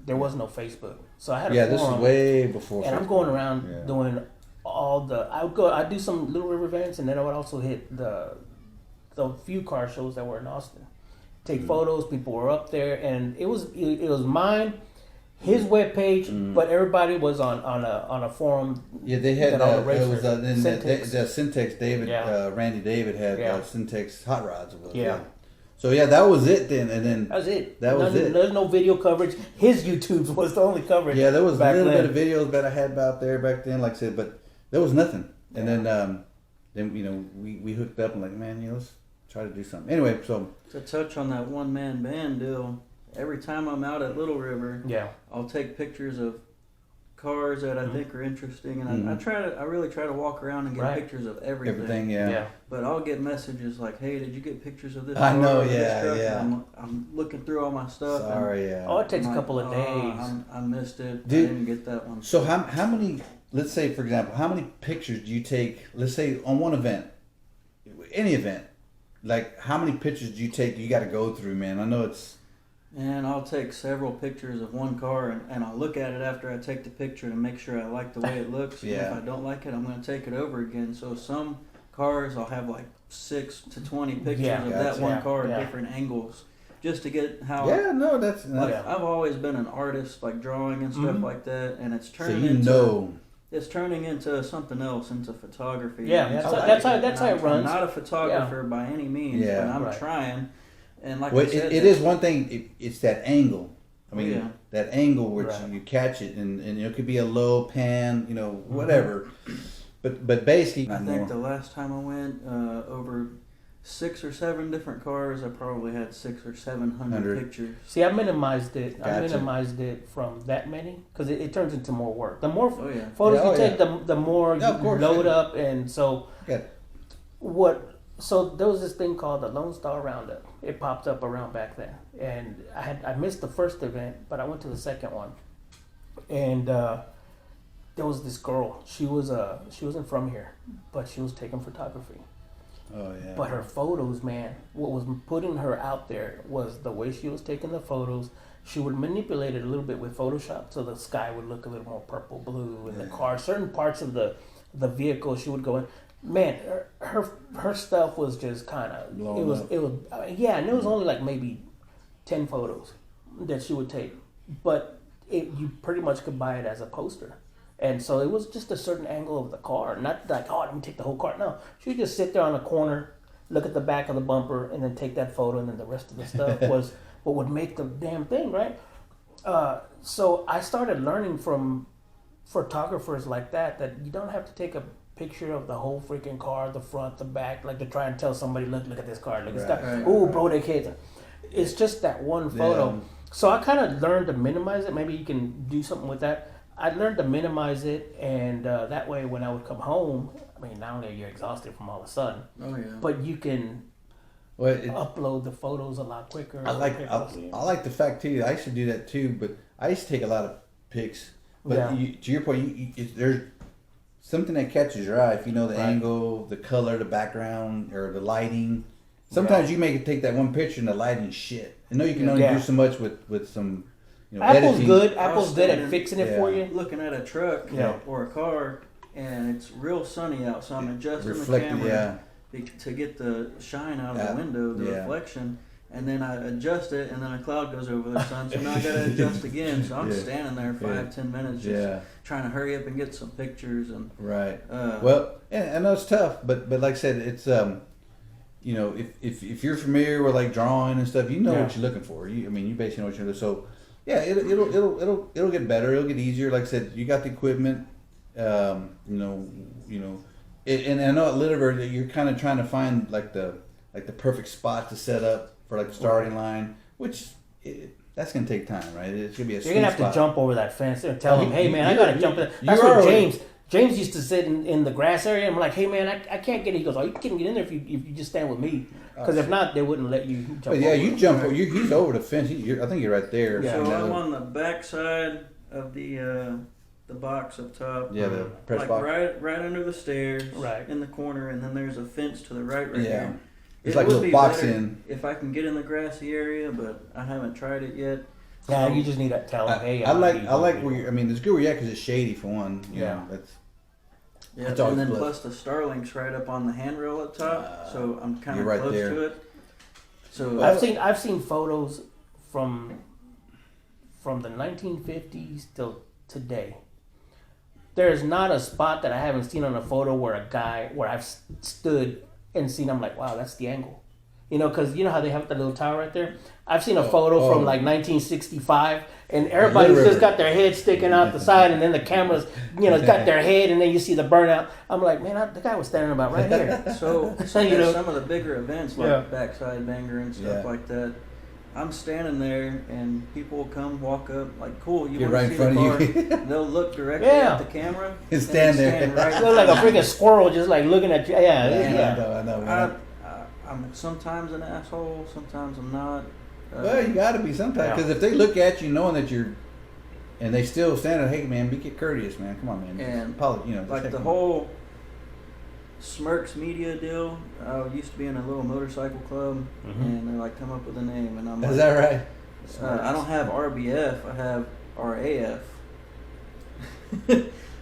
there was no Facebook, so I had a forum. This is way before. And Facebook. I'm going around doing all the. I do some Little River events, and then I would also hit the few car shows that were in Austin. Take photos. People were up there, and it was mine, his webpage, but everybody was on a forum. Yeah, they had it was the Syntex David, Randy David had Syntex hot rods. So that was it then, and then that was it. Was it. There's no video coverage. His YouTube was the only coverage. Yeah, there was a little bit of videos that I had out there back then, like I said, but there was nothing. And then you know, we hooked up and like, man, you know, let's try to do something. Anyway, so to touch on that one man band deal, every time I'm out at Little River, I'll take pictures of cars that I think are interesting, and I really try to walk around and get pictures of everything. But I'll get messages like, "Hey, did you get pictures of this?" I know, I'm looking through all my stuff. Sorry, Oh, it takes a couple of days. I missed it. Dude, I didn't get that one. So how many? Let's say, for example, how many pictures do you take? Let's say on one event, any event, like how many pictures do you take? You got to go through, man. I know it's. And I'll take several pictures of one car, and I'll look at it after I take the picture to make sure I like the way it looks. And if I don't like it, I'm going to take it over again. So some cars I'll have like 6 to 20 pictures of that one car at different angles, just to get how. Yeah, no, that's. I've always been an artist, like drawing and stuff like that, and it's turning It's turning into something else, into photography. Yeah, that's how it runs. I'm not a photographer by any means, but I'm trying. And like I said, it is one thing. It's that angle. I mean, that angle where you catch it, and it could be a low pan, you know, whatever. But basically, I think the last time I went over 6 or 7 different cars, I probably had 600 or 700 pictures. See, I minimized it. Gotcha. I minimized it from that many because it turns into more work. The more photos you take, the more you load up, and so So there was this thing called the Lone Star Roundup. It popped up around back then, and I missed the first event, but I went to the second one, and there was this girl. She wasn't from here, but she was taking photography. Oh yeah. But her photos, man, what was putting her out there was the way she was taking the photos. She would manipulate it a little bit with Photoshop, so the sky would look a little more purple blue, and the car, certain parts of the vehicle, she would go in. Man, her stuff was just kind of and it was only like maybe 10 photos that she would take, but you pretty much could buy it as a poster, and so it was just a certain angle of the car, not like, oh, let me take the whole car. No, she would just sit there on the corner, look at the back of the bumper, and then take that photo, and then the rest of the stuff was what would make the damn thing, right? So I started learning from photographers like that you don't have to take a picture of the whole freaking car, the front, the back, like to try and tell somebody, look at this car, look at this car. Ooh, bro, they kids. It's just that one photo. Yeah. So I kind of learned to minimize it. Maybe you can do something with that. I learned to minimize it, and that way when I would come home, I mean, not only are you exhausted from all of a sudden, but you can upload the photos a lot quicker. I like the fact too. I used to do that too, but I used to take a lot of pics. But to your point, there's something that catches your eye. If you know the angle, the color, the background, or the lighting. Sometimes you may take that one picture and the lighting's shit. I know you can only do so much with some. You know, Apple's editing. good. Apple's good at fixing it for you. Looking at a truck or a car, and it's real sunny out, so I'm adjusting the camera to get the shine out of the window, the reflection. And then I adjust it, and then a cloud goes over the sun, so now I gotta adjust again. So I'm standing there 5-10 minutes just trying to hurry up and get some pictures. And well, I know it's tough, but like I said, it's you know, if you're familiar with like drawing and stuff, you know what you're looking for. You basically know what you're looking for. So it'll get better. It'll get easier. Like I said, you got the equipment, And I know at Little River that you're kind of trying to find like the perfect spot to set up for like the starting line, which that's gonna take time, right? It's gonna be a You're gonna have spot. to jump over that fence and tell him, hey man, I gotta jump in. That's what James used to sit in the grass area. I'm like, hey man, I can't get in. He goes, oh, you can get in there if you just stand with me. Because if not, they wouldn't let you jump. But yeah, you jump. He's over the fence. I think you're right there. Yeah. So I'm on the back side of the box up top. Yeah, the press like box. right under the stairs. Right in the corner, and then there's a fence to the right yeah. here. It's like a little box in. If I can get in the grassy area, but I haven't tried it yet. Yeah, you just need to tell them, hey. I like where you're. I mean, it's good where you're at because it's shady for one. You know, that's. Yeah, and then plus the Starlink's right up on the handrail up top, so I'm kind of right close there. to it. So I've seen photos from the 1950s till today. There's not a spot that I haven't seen on a photo where I've stood and seen. I'm like, wow, that's the angle. You know, because you know how they have the little tower right there? I've seen a photo from like 1965, and everybody's just got their head sticking out the side, and then the cameras, got their head, and then you see the burnout. I'm like, man, the guy was standing about right here. So some of the bigger events like Backside Banger and stuff like that, I'm standing there, and people will come walk up, like, cool, you want to see the car? They'll look directly at the camera and stand there. Right look like a freaking squirrel just like looking at you. Yeah. I know. I'm sometimes an asshole, sometimes I'm not. Well, you got to be sometimes, because if they look at you knowing that you're, and they still stand there, hey man, be courteous, man. Come on, man. And like the whole Smerkz Media deal. I used to be in a little motorcycle club, and they like come up with a name, and I'm like, is that right? I don't have RBF, I have RAF.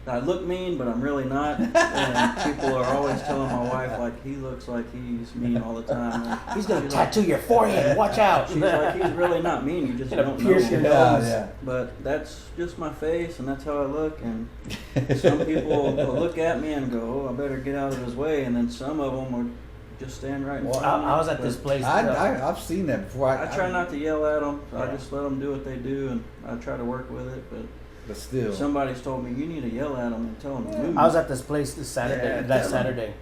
I look mean, but I'm really not. And people are always telling my wife, like, he looks like he's mean all the time. And he's going to tattoo your forehead. Watch out. She's like, he's really not mean. You just don't pierce your nose. Yeah. But that's just my face, and that's how I look. And some people will look at me and go, oh, I better get out of his way. And then some of them will just stand right in front of me. I was at this place. I've seen that before. I try not to yell at them. I just let them do what they do, and I try to work with it. But still, somebody's told me you need to yell at them and tell them to move. I was at this place this Saturday, Saturday,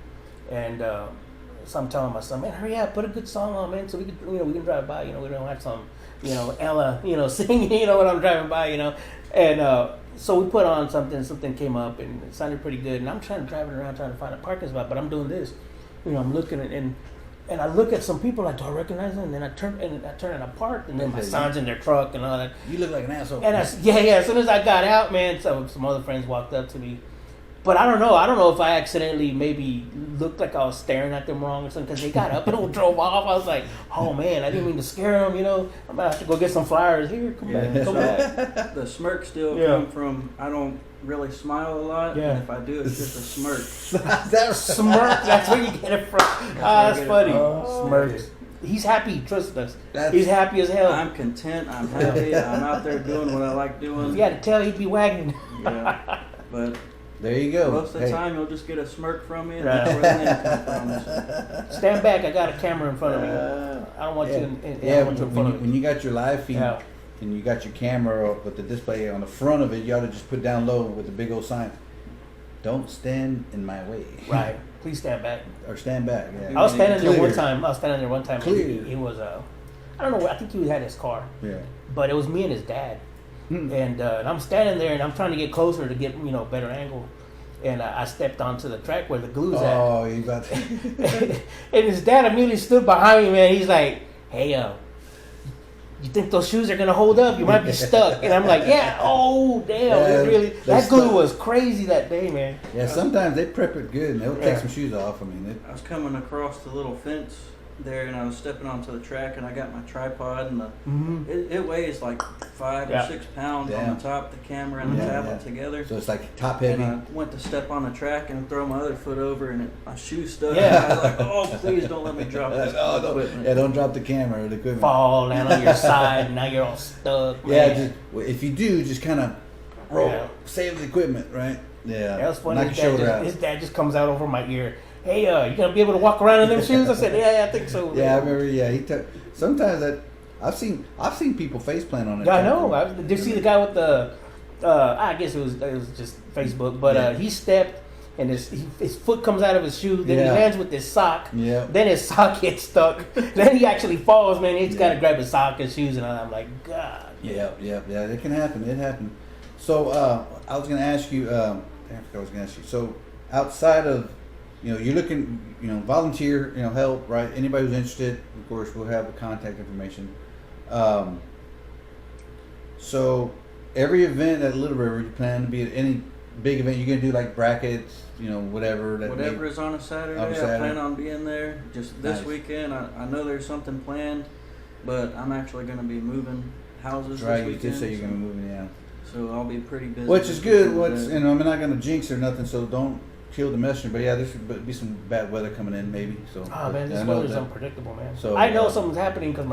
and so I'm telling my son, man, hurry up, put a good song on, man, so we can, we can drive by. We don't have some, Ella, singing, when I'm driving by, and so we put on something came up and it sounded pretty good, and I'm trying to drive it around trying to find a parking spot, but I'm doing this, I'm looking at and I look at some people like, do I recognize them? And then I turn and apart, and then my son's in their truck and all that. You look like an asshole. And as soon as I got out, man, so some other friends walked up to me. But I don't know if I accidentally maybe looked like I was staring at them wrong or something, because they got up and drove off. I was like, oh man, I didn't mean to scare them, I'm about to have to go get some flyers. Here, come back. The smirk still come from, I don't really smile a lot, and if I do, it's just a smirk. Smirk, that's where you get it from. That's funny. Smirks. He's happy, trust us. He's happy as hell. I'm content, I'm happy, I'm out there doing what I like doing. If you had to tell, he'd be wagging. Yeah, but there you go. Most of the time, you'll just get a smirk from me, and that's where the name comes from. Stand back, I got a camera in front of me. I don't want you in front of me. When you got your live feed, and you got your camera up with the display on the front of it, you ought to just put down low with the big old sign. Don't stand in my way. Right. Please stand back. Or stand back. Yeah. I was standing there one time. Clear. He was I don't know. I think he had his car. Yeah. But it was me and his dad. And I'm standing there and I'm trying to get closer to get better angle. And I stepped onto the track where the glue's at. Oh, you got. And his dad immediately stood behind me, man. He's like, "Hey, you think those shoes are gonna hold up? You might be stuck." And I'm like, "Yeah, oh damn, that glue was crazy that day, man." Yeah, sometimes they prep it good and they'll take some shoes off. I was coming across the little fence there, and I was stepping onto the track, and I got my tripod, and it weighs like 5 or 6 pounds on the top, the camera and the tablet together. So it's like top heavy. And I went to step on the track and throw my other foot over, and my shoe stuck. Yeah. I was like, oh, please don't let me drop this equipment. Yeah, don't drop the camera or the equipment. Fall down on your side, and now you're all stuck. Yeah, if you do, just kind of roll, save the equipment, right? Yeah. That was funny. His dad just comes out over my ear. Hey, you gonna be able to walk around in them shoes? I said, yeah, I think so. Yeah, I remember. Yeah, sometimes I've seen people face plant on it. Yeah, I know. Did you see the guy with I guess it was just Facebook, but he stepped and his foot comes out of his shoe. Then he lands with his sock. Yeah. Then his sock gets stuck. Then he actually falls, man. He's got to grab his sock and shoes, and I'm like, God. Yeah. It can happen. It happened. So I was going to ask you. I forgot what I was going to ask you. So outside of, you're looking, volunteer, help, right? Anybody who's interested, of course, we'll have the contact information. So every event at Little River, you plan to be at any big event, you're going to do like brackets, whatever. Whatever is on a Saturday, I plan on being there. Just this weekend, I know there's something planned, but I'm actually going to be moving houses this weekend. You did say you're going to be moving, yeah. So I'll be pretty busy. Which is good. I'm not going to jinx or nothing, so don't kill the messenger. But yeah, there's be some bad weather coming in, maybe. So. Oh man, this weather's unpredictable, man. So I know something's happening because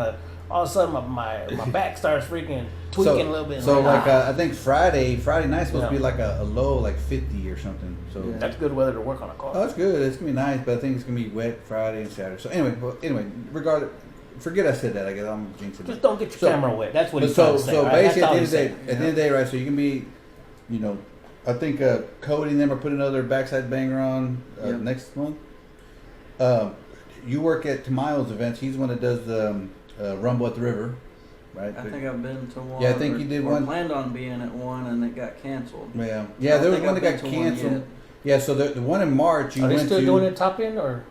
all of a sudden my back starts freaking tweaking a little bit. So I think Friday night's supposed to be like a low, like 50 or something. So that's good weather to work on a car. Oh, that's good. It's gonna be nice, but I think it's gonna be wet Friday and Saturday. So anyway, regardless, forget I said that. I guess I'm jinxing. Just don't get your camera wet. That's what he's trying to say. So right? basically, at the end of the day, right? So you can be, I think Cody and them are putting another backside banger on next month. You work at Tamayo's events. He's the one that does the Rumble at the River, right? I think I've been to one. Yeah, I think you did one. Planned on being at one, and it got canceled. Yeah, there was one that got canceled. Yeah, so the one in March you went to. Are they still doing it top end or?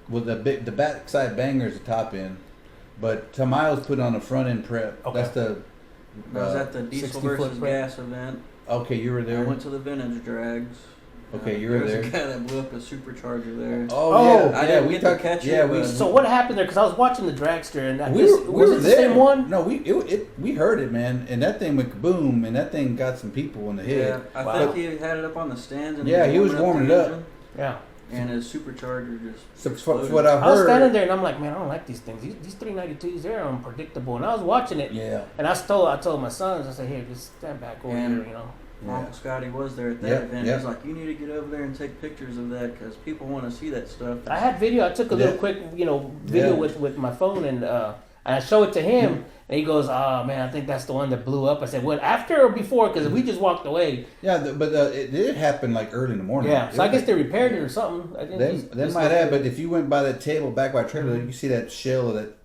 Well, the backside banger is the top end, but Tamayo's put on the front end prep. Okay. That's the. I was at the diesel versus gas event. Okay, you were there. I went to the vintage drags. Okay, you were there. There was a guy that blew up a supercharger there. Oh yeah, I didn't get to catch it. So what happened there? Because I was watching the dragster, and we were the same one? No, we heard it, man, and that thing went kaboom, and that thing got some people in the head. Yeah, I think he had it up on the stands. And he was warming it up. Yeah. And his supercharger just. So what I heard. I was standing there, and I'm like, man, I don't like these things. These 392s, they're unpredictable. And I was watching it. Yeah. And I told my sons, I said, hey, just stand back over here, Uncle Scotty was there at that event. He's like, you need to get over there and take pictures of that because people want to see that stuff. I had video. I took a little quick, video with my phone, and I showed it to him, and he goes, "Oh man, I think that's the one that blew up." I said, "What, after or before?" Because we just walked away. Yeah, but it did happen like early in the morning. Yeah, so I guess they repaired it or something. They might have, but if you went by that table back by the trailer, you see that shell of that.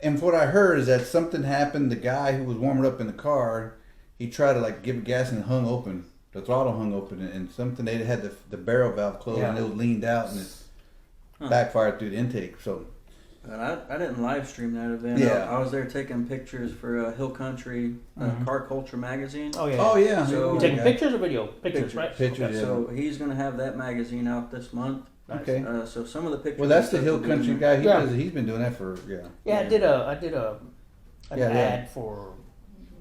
And what I heard is that something happened. The guy who was warming up in the car, he tried to give it gas and it hung open. The throttle hung open, and something they had the barrel valve closed and it was leaned out and it backfired through the intake. So, but I didn't live stream that event. Yeah, I was there taking pictures for Hill Country Car Culture magazine. Oh yeah. Oh yeah. So you taking pictures or video? Pictures, right? Pictures. Okay. Yeah. So he's gonna have that magazine out this month. Okay. So some of the pictures. Well, that's the Hill Country guy. He's been doing that for Yeah, I did an ad for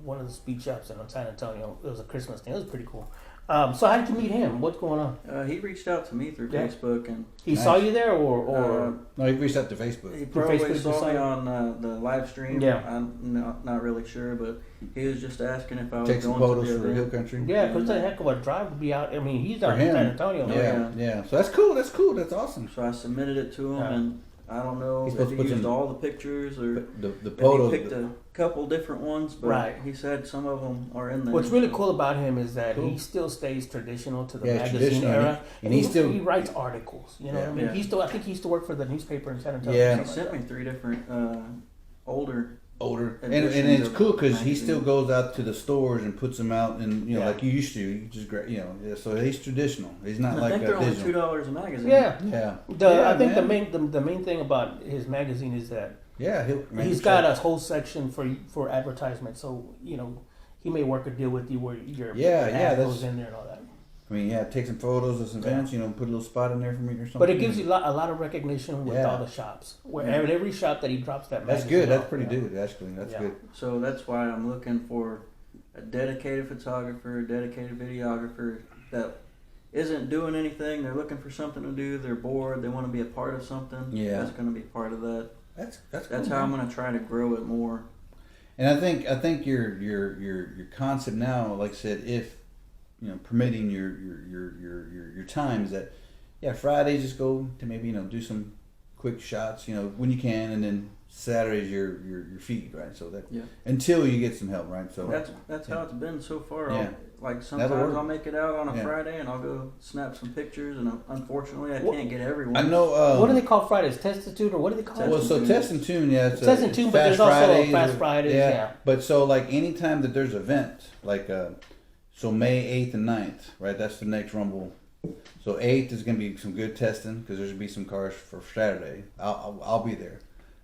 one of the speed shops in San Antonio. It was a Christmas thing. It was pretty cool. So how did you meet him? What's going on? He reached out to me through Facebook, and he saw you there, or no? He reached out to Facebook. He probably saw me on the live stream. Yeah, I'm not really sure, but he was just asking if I was take some going photos to for Hill Country. Yeah, because it's a heck of a drive to be out. I mean, he's out in San Antonio. Yeah. So that's cool. That's awesome. So I submitted it to him, and I don't know if he used all the pictures or the photos. He picked a couple different ones, but he said some of them are in there. What's really cool about him is that he still stays traditional to the magazine era, and he writes articles. You know what I mean? I think he used to work for the newspaper in San Antonio. Yeah, he sent me 3 different older, and it's cool because he still goes out to the stores and puts them out, and like you used to. You just so he's traditional. He's not I think they're only $2 a magazine. Yeah. I think the main thing about his magazine is that he's got a whole section for advertisement. So he may work a deal with you where your ad goes in there and all that. I mean, take some photos of some events, put a little spot in there for me or something. But it gives you a lot of recognition with all the shops. At every shop that he drops that magazine. That's good. That's pretty good, actually. That's good. So that's why I'm looking for a dedicated photographer, a dedicated videographer that isn't doing anything. They're looking for something to do. They're bored. They want to be a part of something. Yeah. That's going to be part of that. That's cool, how I'm going to try to grow it more. And I think your concept now, like I said, if permitting your times, that Fridays just go to maybe do some quick shots when you can, and then Saturday's your feed, right? So that Yeah. until you get some help, right? So That's how it's been so far. Yeah. Like That'll sometimes work. I'll make it out on a Yeah. Friday and I'll go snap some pictures, and unfortunately I What- can't get everyone. I know. What do they call Fridays? Testitude or what do they call Test it? Well, so and test and tune, yeah. It's Test and tune, but there's also Fast Fridays, yeah. But so like anytime that there's events, like so May 8th and 9th, right? That's the next Rumble. So 8th is gonna be some good testing because there's gonna be some cars for Saturday. I'll be there,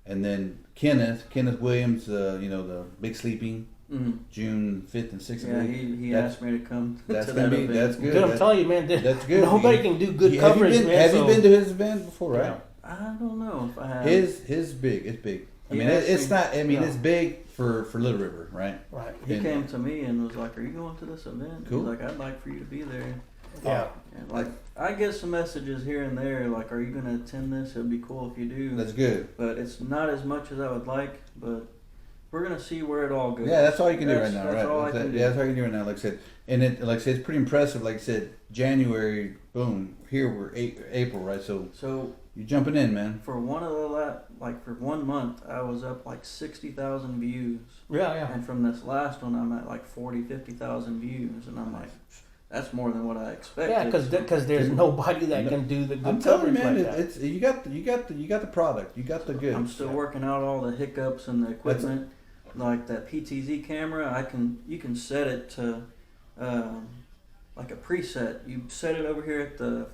and then Kenneth Williams, the Big Sleeping, Mhm. June 5th and 6th. Yeah, he That's- asked me to come That's to gonna that be event. that's good. Good, I'm That's- telling you, man. That's good. Nobody can do good coverage, have you been, man. Have so, you been to his event before, right? Yeah. I don't know if I have. His big. It's big. I He mean, asked it's me- not. I mean, Yeah. it's big for Little River, right? Right. He and- came to me and was like, "Are you going to this event?" Cool. He's like, "I'd like for you to be there." Yeah. And like, I get some messages here and there, like, "Are you going to attend this? It'd be cool if you do." That's good. But it's not as much as I would like. But we're gonna see where it all goes. Yeah, that's all you can do right That's- now, that's right? all I can do. Yeah, that's all you can do right now. Like I said, and like I said, it's pretty impressive. Like I said, January, boom. Here we're April, right? So So you're jumping in, man. for one of the for 1 month, I was up like 60,000 views. Yeah, yeah. And from this last one, I'm at like 50,000 views, and I'm like, that's more than what I expected. Yeah, because there's nobody that No. can do the good I'm telling you, coverage man. like that. It's you got the product. You got the goods. I'm still working out all the hiccups and the equipment, like that PTZ camera. You can set it to like a preset. You set it over here at the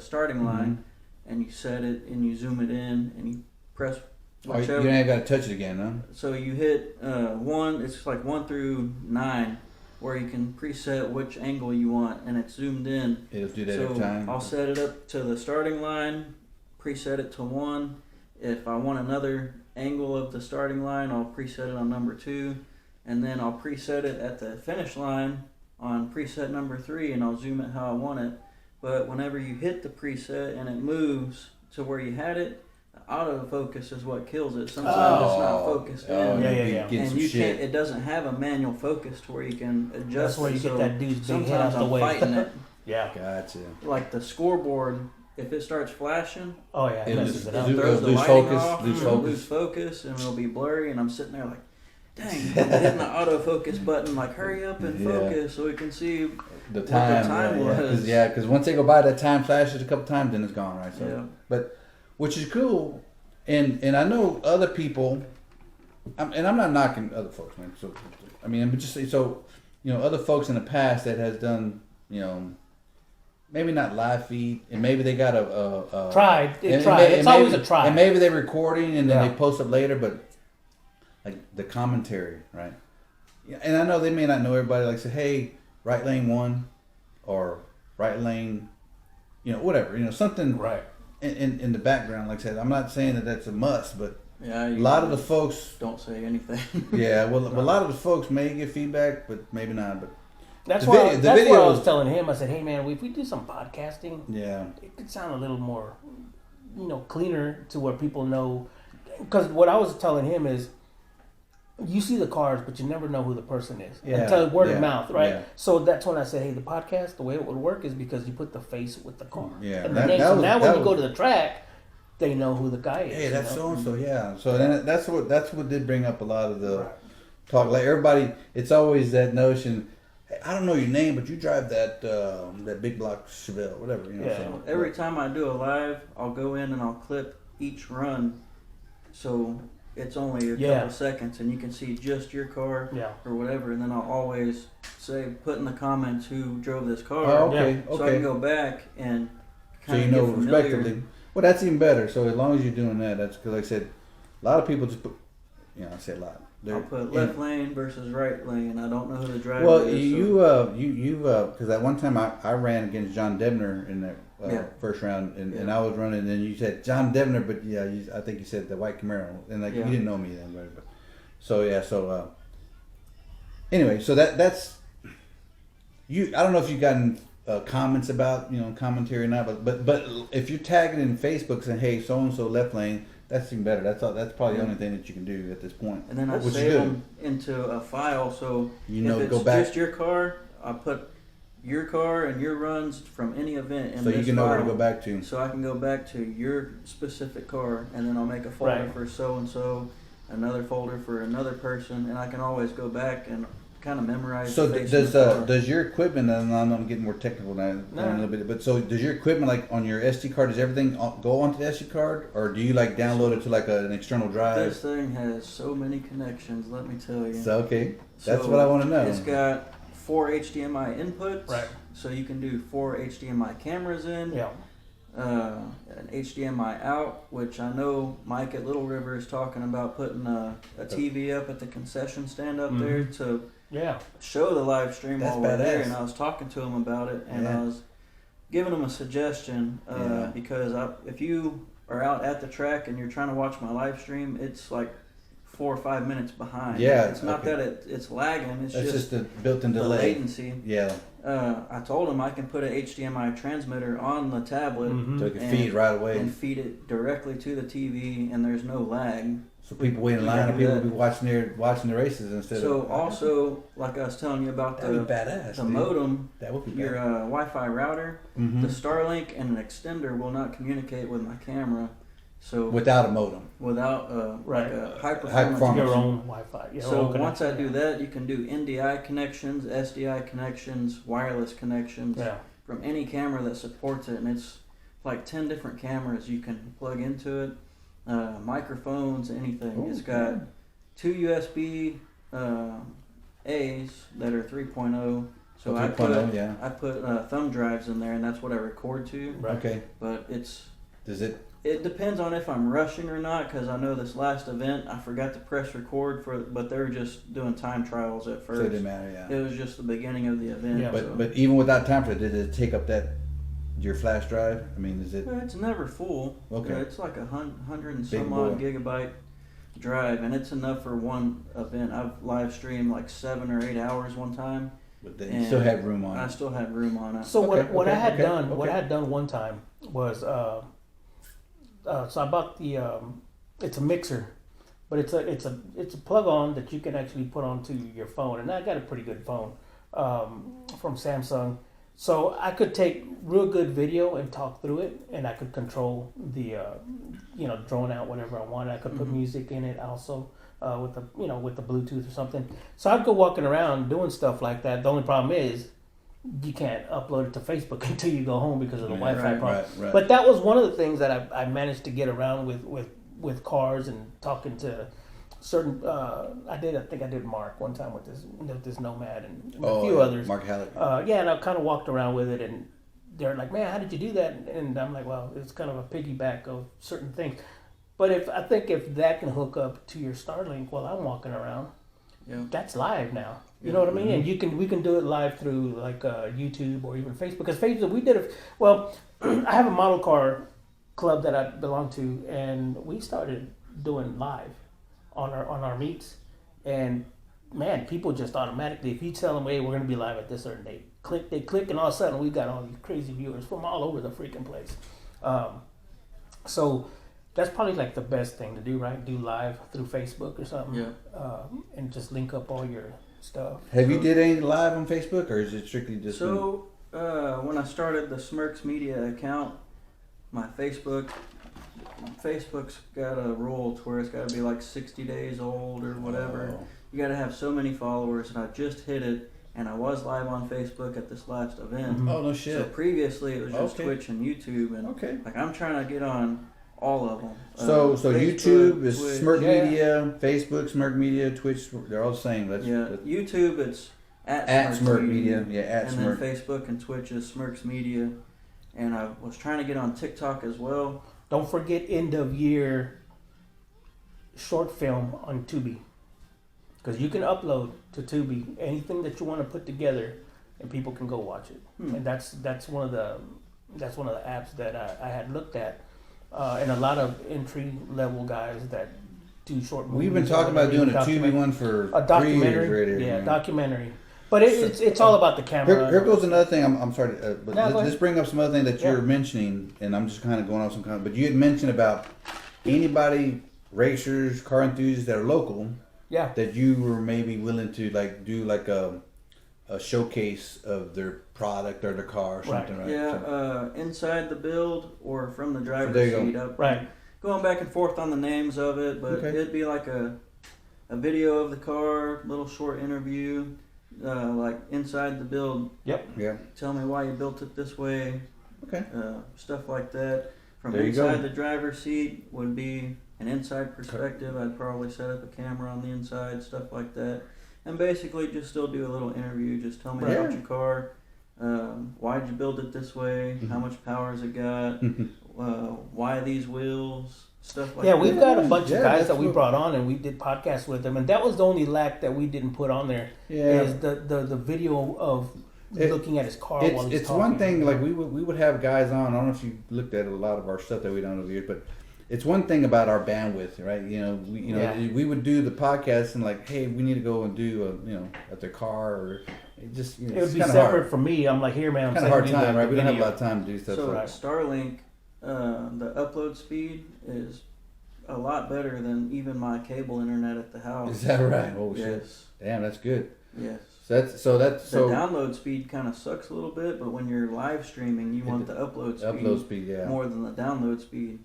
starting line, and you set it and you zoom it in and you press Oh, you whichever. ain't got to touch it again, huh? So you hit 1. It's like 1 through 9, where you can preset which angle you want, and it's zoomed in. It'll do that So every time. I'll set it up to the starting line, preset it to 1. If I want another angle of the starting line, I'll preset it on number 2, and then I'll preset it at the finish line on preset number 3, and I'll zoom it how I want it. But whenever you hit the preset and it moves to where you had it, autofocus is what kills it. Sometimes it's not focused in. Yeah, yeah, you yeah. get And some you shit. can't. It doesn't have a manual focus to where you can adjust. That's where you it. get So that dude's big head sometimes out the I'm way. fighting it. Yeah. Gotcha. Like the scoreboard, if it starts flashing, Oh yeah. It It'll messes just it up. do- throws the lose lighting focus, off, lose it'll focus. lose focus, and it'll be blurry. And I'm sitting there like, dang, I'm hitting the autofocus button, like hurry up and Yeah. focus so we can see. The What time, the time was. because once they go by, that time flashes a couple times, then it's gone, right? So, Yeah. but which is cool, and I know other people, and I'm not knocking other folks, man. So, I mean, I'm just so other folks in the past that has done, maybe not live feed, and maybe they got a Tried. and Tried. may- It's and always maybe- a try. and maybe they're recording and then Yeah. they post it later, but like the commentary, right? Yeah, and I know they may not know everybody. Like say, hey, right lane 1, or right lane, whatever, something Right. in the background. Like I said, I'm not saying that that's a must, but Yeah, a you lot of the folks, don't say anything. yeah, well, a lot of the folks may get feedback, but maybe not. But That's The why. video- the That's what I was videos- telling him. I said, "Hey man, if we do some podcasting, yeah, it could sound a little more, cleaner to where people know." Because what I was telling him is, you see the cars, but you never know who the person is until word of mouth, right? yeah. So that's when I said, "Hey, the podcast, the way it would work is because you put the face with the car, Yeah, and that- the name. that So was- now that when you go was- to the track, they know who the guy is. hey, that's you so know? and so, yeah. So then that's what did bring up a lot of the Right. talk. Like everybody, it's always that notion. Hey, I don't know your name, but you drive that big block Chevelle, whatever. Yeah. So, Every time I do a live, I'll go in and I'll clip each run, so it's only a Yeah. couple seconds, and you can see just your car Yeah. or whatever. And then I'll always say, put in the comments who drove this car, Oh, okay, so I okay. can go back and So kind you of know get familiar. respectively. Well, that's even better. So as long as you're doing that, that's because, like I said, a lot of people just put. I say a lot. I'll put left lane versus right lane. I don't know who the driver Well, is. you because at one time I ran against John Devner in that Yeah. first round, and Yeah. I was running, and then you said John Devner, but yeah, I think you said the white Camaro, and like Yeah. you didn't know me then, right? But anyway, so that's you. I don't know if you've gotten comments about commentary or not, but if you're tagging in Facebook saying, hey, so and so left lane. That's even better. That's probably the only thing that you can do at this point. and then I save them into a file, so if it's go back. just your car, I put your car and your runs from any event in So this you can know where to file. go back to. So I can go back to your specific car, and then I'll make a folder Right. for so and so, another folder for another person, and I can always go back and kind of memorize. So the face of does the car. does your equipment? And I'm getting more technical now No. a little bit. But so does your equipment, like on your SD card? Does everything go onto the SD card, or do you like download it to like an external drive? This thing has so many connections. Let me tell you. So okay, that's So what I want to know. It's got 4 HDMI inputs, Right. so you can do 4 HDMI cameras in. Yeah. An HDMI out, which I know Mike at Little River is talking about putting a TV up at the concession stand up there to Yeah. show the live stream That's while we're there. badass. And I was talking to him about it, and Yeah. I was giving him a suggestion Yeah. because if you are out at the track and you're trying to watch my live stream, it's like 4 or 5 minutes behind. Yeah, it's not okay. that it's lagging. It's That's just just a built-in the delay. latency. Yeah, I told him I can put a HDMI transmitter on the tablet so it can And- feed right away. and feed it directly to the TV, and there's no lag. So people wait in You line can and do people that. be watching the races instead So of. also, like I was telling you about That'd be the badass. dude. modem, That would be your badass. Wi-Fi router, Mhm. the Starlink and an extender will not communicate with my camera. So Without a modem. without Right. like a high performance. performance. Your own Wi-Fi. Your So own once I connection. do that, you can do NDI connections, SDI connections, wireless connections Yeah. from any camera that supports it, and it's like 10 different cameras you can plug into it, microphones, anything. Ooh, It's got yeah. 2 USB A's that are 3.0. So I 3.0, put yeah. I put thumb drives in there, and that's what I record to. Right. Okay. But Does it? it depends on if I'm rushing or not, because I know this last event I forgot to press record but they were just doing time trials at So first. it didn't matter. Yeah. It was just the beginning of the event. Yeah. so- But even without time for it, did it take up your flash drive? I mean, is it? Well, it's never full. Okay. It's like 100 and Big some boy. odd gigabyte drive, and it's enough for one event. I've live streamed like 7 or 8 hours one time. But then you And still have room on I it. still had room on it. So what I Okay, had okay, done, what I okay. had done one time was, so I bought the, it's a mixer, but it's a plug on that you can actually put onto your phone, and I got a pretty good phone from Samsung, so I could take real good video and talk through it, and I could control the, drone out whatever I wanted. I could put music in it also. With the Bluetooth or something, so I'd go walking around doing stuff like that. The only problem is you can't upload it to Facebook until you go home because of the Wi-Fi right, problem. Right. But that was one of the things that I managed to get around with cars and talking to certain. I think I did Mark one time with this Nomad and a few others. Mark Halleck. Yeah, and I kind of walked around with it, and they're like, "Man, how did you do that?" And I'm like, "Well, it's kind of a piggyback of certain things." But if that can hook up to your Starlink while I'm walking around, Yeah. that's live now. You know what I mean? And we can do it live through like YouTube or even Facebook. Because Facebook, we did it. Well, I have a model car club that I belong to, and we started doing live on our meets. And man, people just automatically, if you tell them, "Hey, we're going to be live at this certain date," they click, and all of a sudden we got all these crazy viewers from all over the freaking place. So that's probably like the best thing to do, right? Do live through Facebook or something. Yeah. And just link up all your stuff. Have you did any live on Facebook, or is it strictly just? So when I started the Smerkz Media account, my Facebook's got a rule to where it's got to be like 60 days old or whatever. Oh. You got to have so many followers, and I just hit it, and I was live on Facebook at this last event. Mhm. Oh no So shit. previously it was just Okay. Twitch and YouTube, and Okay. like I'm trying to get on all of them. So Facebook, YouTube is Twitch. Smerkz Yeah. Media, Facebook Smerkz Media, Twitch. They're all the same. That's YouTube, it's at Smerkz Media. Yeah, at and Smerkz. then Facebook and Twitch is Smerkz Media, and I was trying to get on TikTok as well. Don't forget end of year short film on Tubi, because you can upload to Tubi anything that you want to put together, and people can go watch it. And that's one of the apps that I had looked at, and a lot of entry level guys that do short movies. We've been or talking about whatever, doing a document- Tubi one for a 3 years documentary. already. Yeah, man. documentary. But it's all about the camera. Here goes another thing. I'm sorry, but No, go let's ahead. bring up some other thing that you Yeah. were mentioning, and I'm just kind of going off some kind of. But you had mentioned about anybody, racers, car enthusiasts that are local, Yeah. that you were maybe willing to like do like a a showcase of their product or their car or something, right? Yeah, So, inside the build or from the driver's there you go. seat up. Right. Going back and forth on the names of it, but Okay. it'd be like a video of the car, little short interview, like inside the build. Yep. yeah. Tell me why you built it this way. Okay. Stuff like that. From There you go. inside the driver's seat would be an inside perspective. I'd probably set up a camera on the inside, stuff like that. And basically just still do a little interview. Just tell me Right. about your car. Why'd you build it this way? How much power has it got? Why these wheels? Stuff like Yeah, that. we've got a bunch Yeah, of guys that's that we what- brought on, and we did podcasts with them, and that was the only lack that we didn't put on there. Yeah. Is the video of looking at his car while he's It's talking. one thing, like we would have guys on. I don't know if you looked at a lot of our stuff that we done over here, but it's one thing about our bandwidth, right? We would do the podcast and like, hey, we need to go and do at their car, or it just It it's would be kinda separate hard. from me. I'm like, here, man, I'm Kind of hard sending you time, the right? We don't have a video. lot of time to do stuff. So So, Starlink, the upload speed is a lot better than even my cable internet at the house. is that right? Oh shit! Yes. Damn, that's good. Yes. So The that's download speed kind of sucks a little bit, but when you're live streaming, you want the upload speed, yeah. more than the download speed.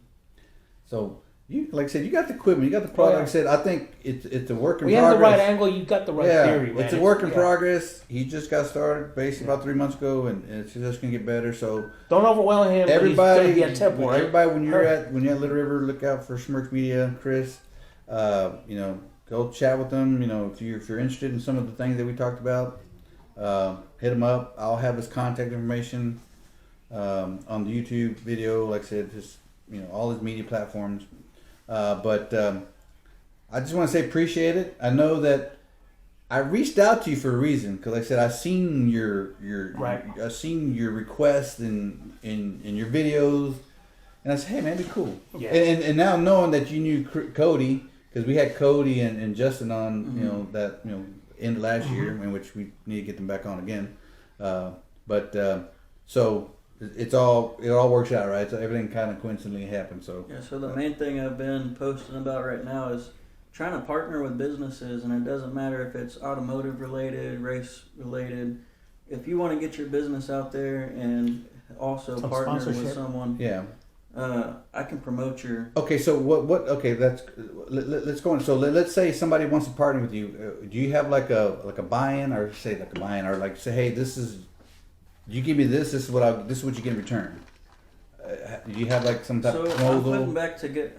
So you, like I said, you got the equipment, you got the product. yeah. Like I said, I think it's a work in We progress. have the right angle. You got the right theory, man. It's a work in progress. He just got started basically about 3 months ago, and it's just gonna get better. So Don't overwhelm him. everybody, but he's gonna be a temple, right? everybody, when you're at Little River, look out for Smerkz Media, Chris. Go chat with them. If you're interested in some of the things that we talked about, hit him up. I'll have his contact information on the YouTube video. Like I said, just all his media platforms. But I just want to say appreciate it. I know that I reached out to you for a reason, because like I said, I've seen your Right. I've seen your requests in your videos, and I said, hey man, it'd be cool. Yeah. And now knowing that you knew Cody, because we had Cody and Justin on, that in last year, in which we need to get them back on again. So it all works out, right? So everything kind of coincidentally happened. So Yeah. So the main thing I've been posting about right now is trying to partner with businesses, and it doesn't matter if it's automotive related, race related. If you want to get your business out there and also Some partner with sponsorship. someone, yeah. I can promote your. Okay, so what? Okay, let's go on. So let's say somebody wants to partner with you. Do you have like a buy-in, or say hey, this is. You give me this. This is what you get in return. Do you have like some type So of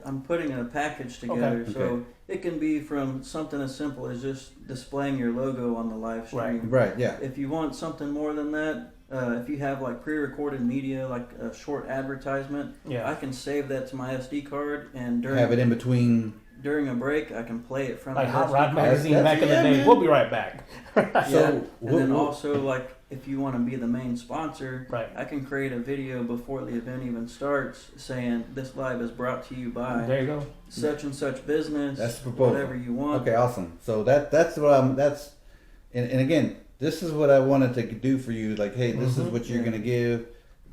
I'm putting a package together. Okay. So it can be from something as simple as just displaying your logo on the live stream. Right. Yeah. If you want something more than that, if you have like pre-recorded media, like a short advertisement, Yeah. I can save that to my SD card, and Have it in between. during a break, I can play it from Like the Hot SD Rod card. magazine That's- back in the yeah, day. man. We'll be right back. Yeah. And then also, like, if you want to be the main sponsor, Right. I can create a video before the event even starts saying this live is brought to you by There you go. such and such business. That's the proposal. Whatever you want. Okay, awesome. So that's and again, this is what I wanted to do for you. Like, hey, this is what you're Yeah. gonna give,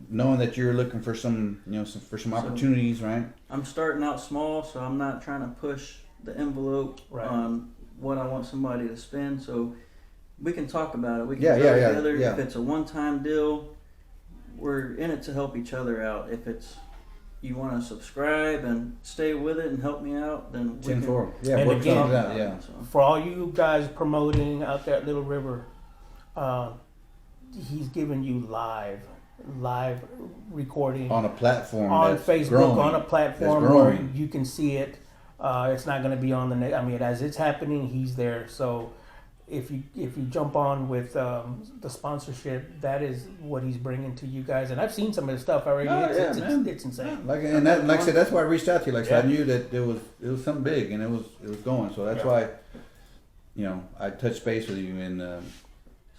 knowing that you're looking for some opportunities, right? I'm starting out small, so I'm not trying to push the envelope Right. on what I want somebody to spend. So we can talk about it. We can Yeah, go yeah, together. yeah. If it's a one-time deal, we're in it to help each other out. If it's you want to subscribe and stay with it and help me out, then we 10-4. can. Yeah, And work again- something out. Yeah. So, For all you guys promoting out there at Little River, he's giving you live recording On a platform on that's Facebook, growing. on a platform That's where growing. you can see it. It's not going to be on the net. I mean, as it's happening, he's there. So if you jump on with the sponsorship, that is what he's bringing to you guys. And I've seen some of the stuff already. Oh, yeah, it's man. insane. Like I said, that's why I reached out to you. Like I said, I Yeah. knew that it was something big, and it was going. So that's Yeah. why, I touched base with you. And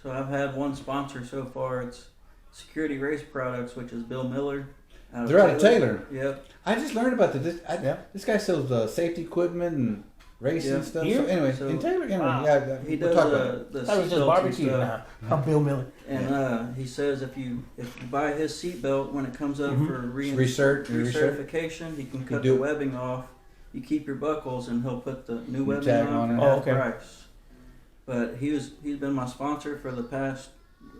So I've had one sponsor so far. It's Security Race Products, which is Bill Miller. they're out of Taylor. Yep. I just learned about this. Yeah. This guy sells safety equipment and racing Yeah. stuff. Here? So anyway, So- in Taylor, Wow. He we'll does talk about it. the That was just seatbelts and barbecue stuff. now. Bill Miller. And he says if you buy his seatbelt when it comes up for recertification, he can cut do the it. webbing off. You keep your buckles, and he'll put the new webbing tag on on for it. half Oh, okay. price. But he's been my sponsor for the past.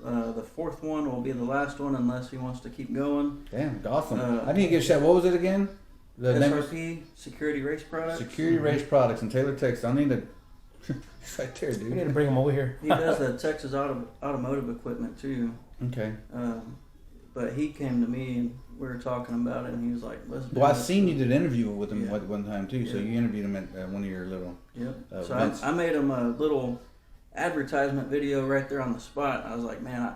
The fourth one will be the last one unless he wants to keep going. Damn, awesome. I need to get a shout. What was it again? The SRP, Security Race Products. Security Race Products in Taylor, Texas. I need to. It's right there, dude. We need to bring him over here. He does the Texas automotive equipment too. Okay. But he came to me and we were talking about it, and he was like, "Let's do Well, I this." seen you did an interview with him Yeah. one time too. So Yeah. you interviewed him at one of your little. Yep. So events. I made him a little advertisement video right there on the spot. I was like, "Man,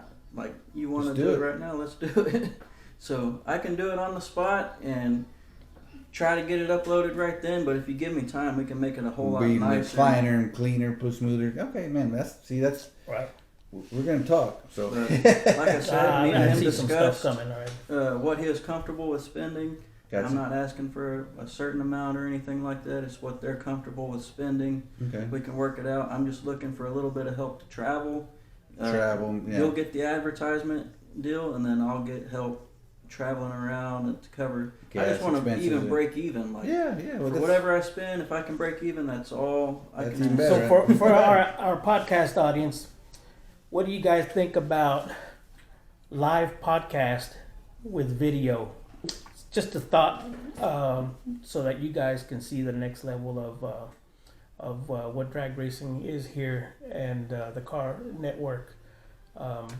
you want to Let's do do it it right now? Let's do it." So I can do it on the spot and try to get it uploaded right then. But if you give me time, we can make it a whole lot Be nicer. finer and cleaner, smoother. Okay, man. That's Right. we're gonna talk. So But like I said, me and I him see some stuff discussed coming. All right. what he is comfortable with spending. Gotcha. I'm not asking for a certain amount or anything like that. It's what they're comfortable with spending. Okay. We can work it out. I'm just looking for a little bit of help to travel. Travel. Yeah. You'll get the advertisement deal, and then I'll get help traveling around and to cover. I Gas just want to expenses even and- break even. Like Yeah. Well, for that's- whatever I spend, if I can break even, that's all I That's can. even ask. better. So for our podcast audience, what do you guys think about live podcast with video? Just a thought, so that you guys can see the next level of what drag racing is here and the car network,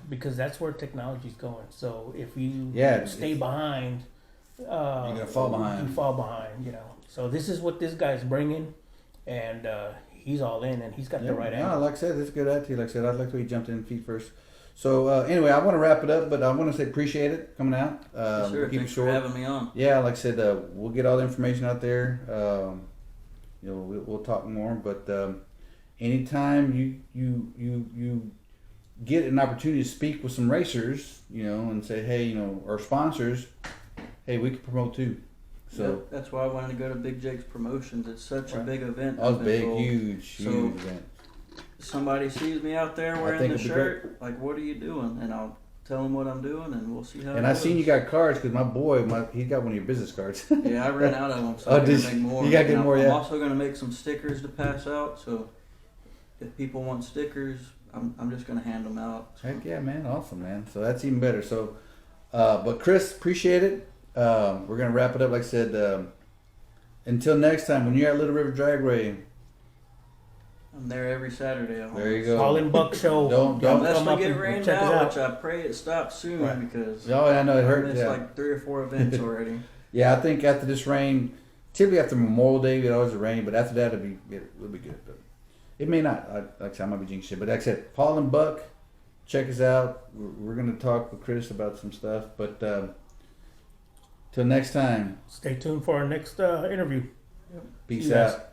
because that's where technology's going. So if you stay behind, you're gonna fall behind. You fall behind, So this is what this guy's bringing, and he's all in, and he's got the right Yeah, angle. like I said, that's a good attitude. Like I said, I like the way you jumped in feet first. So anyway, I want to wrap it up, but I want to say appreciate it coming out. Yes, sir. We'll keep it Thanks short. for having me on. Yeah, like I said, we'll get all the information out there. We'll talk more. But anytime you get an opportunity to speak with some racers, and say, hey, our sponsors, hey, we can promote too. So Yep, that's why I wanted to go to Big Jake's Promotions. It's such a big event. that was I've been big, told. huge So, event. Somebody sees me out there I wearing think the it'd be shirt, like, what are you doing? And I'll tell them what I'm doing, and we'll see how. And it I seen goes. you got cards because my boy, he got one of your business cards. Yeah, I ran out of them, so Oh, I gotta did make you? more. You gotta get And more, I'm yeah. also gonna make some stickers to pass out. So if people want stickers, I'm just gonna hand them out. So. Heck yeah, man. Awesome, man. So that's even better. So, but Chris, appreciate it. We're going to wrap it up. Like I said, until next time, when you're at Little River Dragway, I'm there every Saturday. there you go. Holland Buck Show. Don't- Unless come we up get and rained check us out, out. which I pray it stops soon Right. because Oh, I know it I hurt. missed Yeah. like 3 or 4 events already. Yeah, I think after this rain, typically after Memorial Day, it always rain, but after that, it'll be good. But it may not. Like I said, I might be jinxing shit. But like I said, Holland Buck, check us out. We're going to talk with Chris about some stuff. But till next time, Stay tuned for our next interview. peace You guys. out.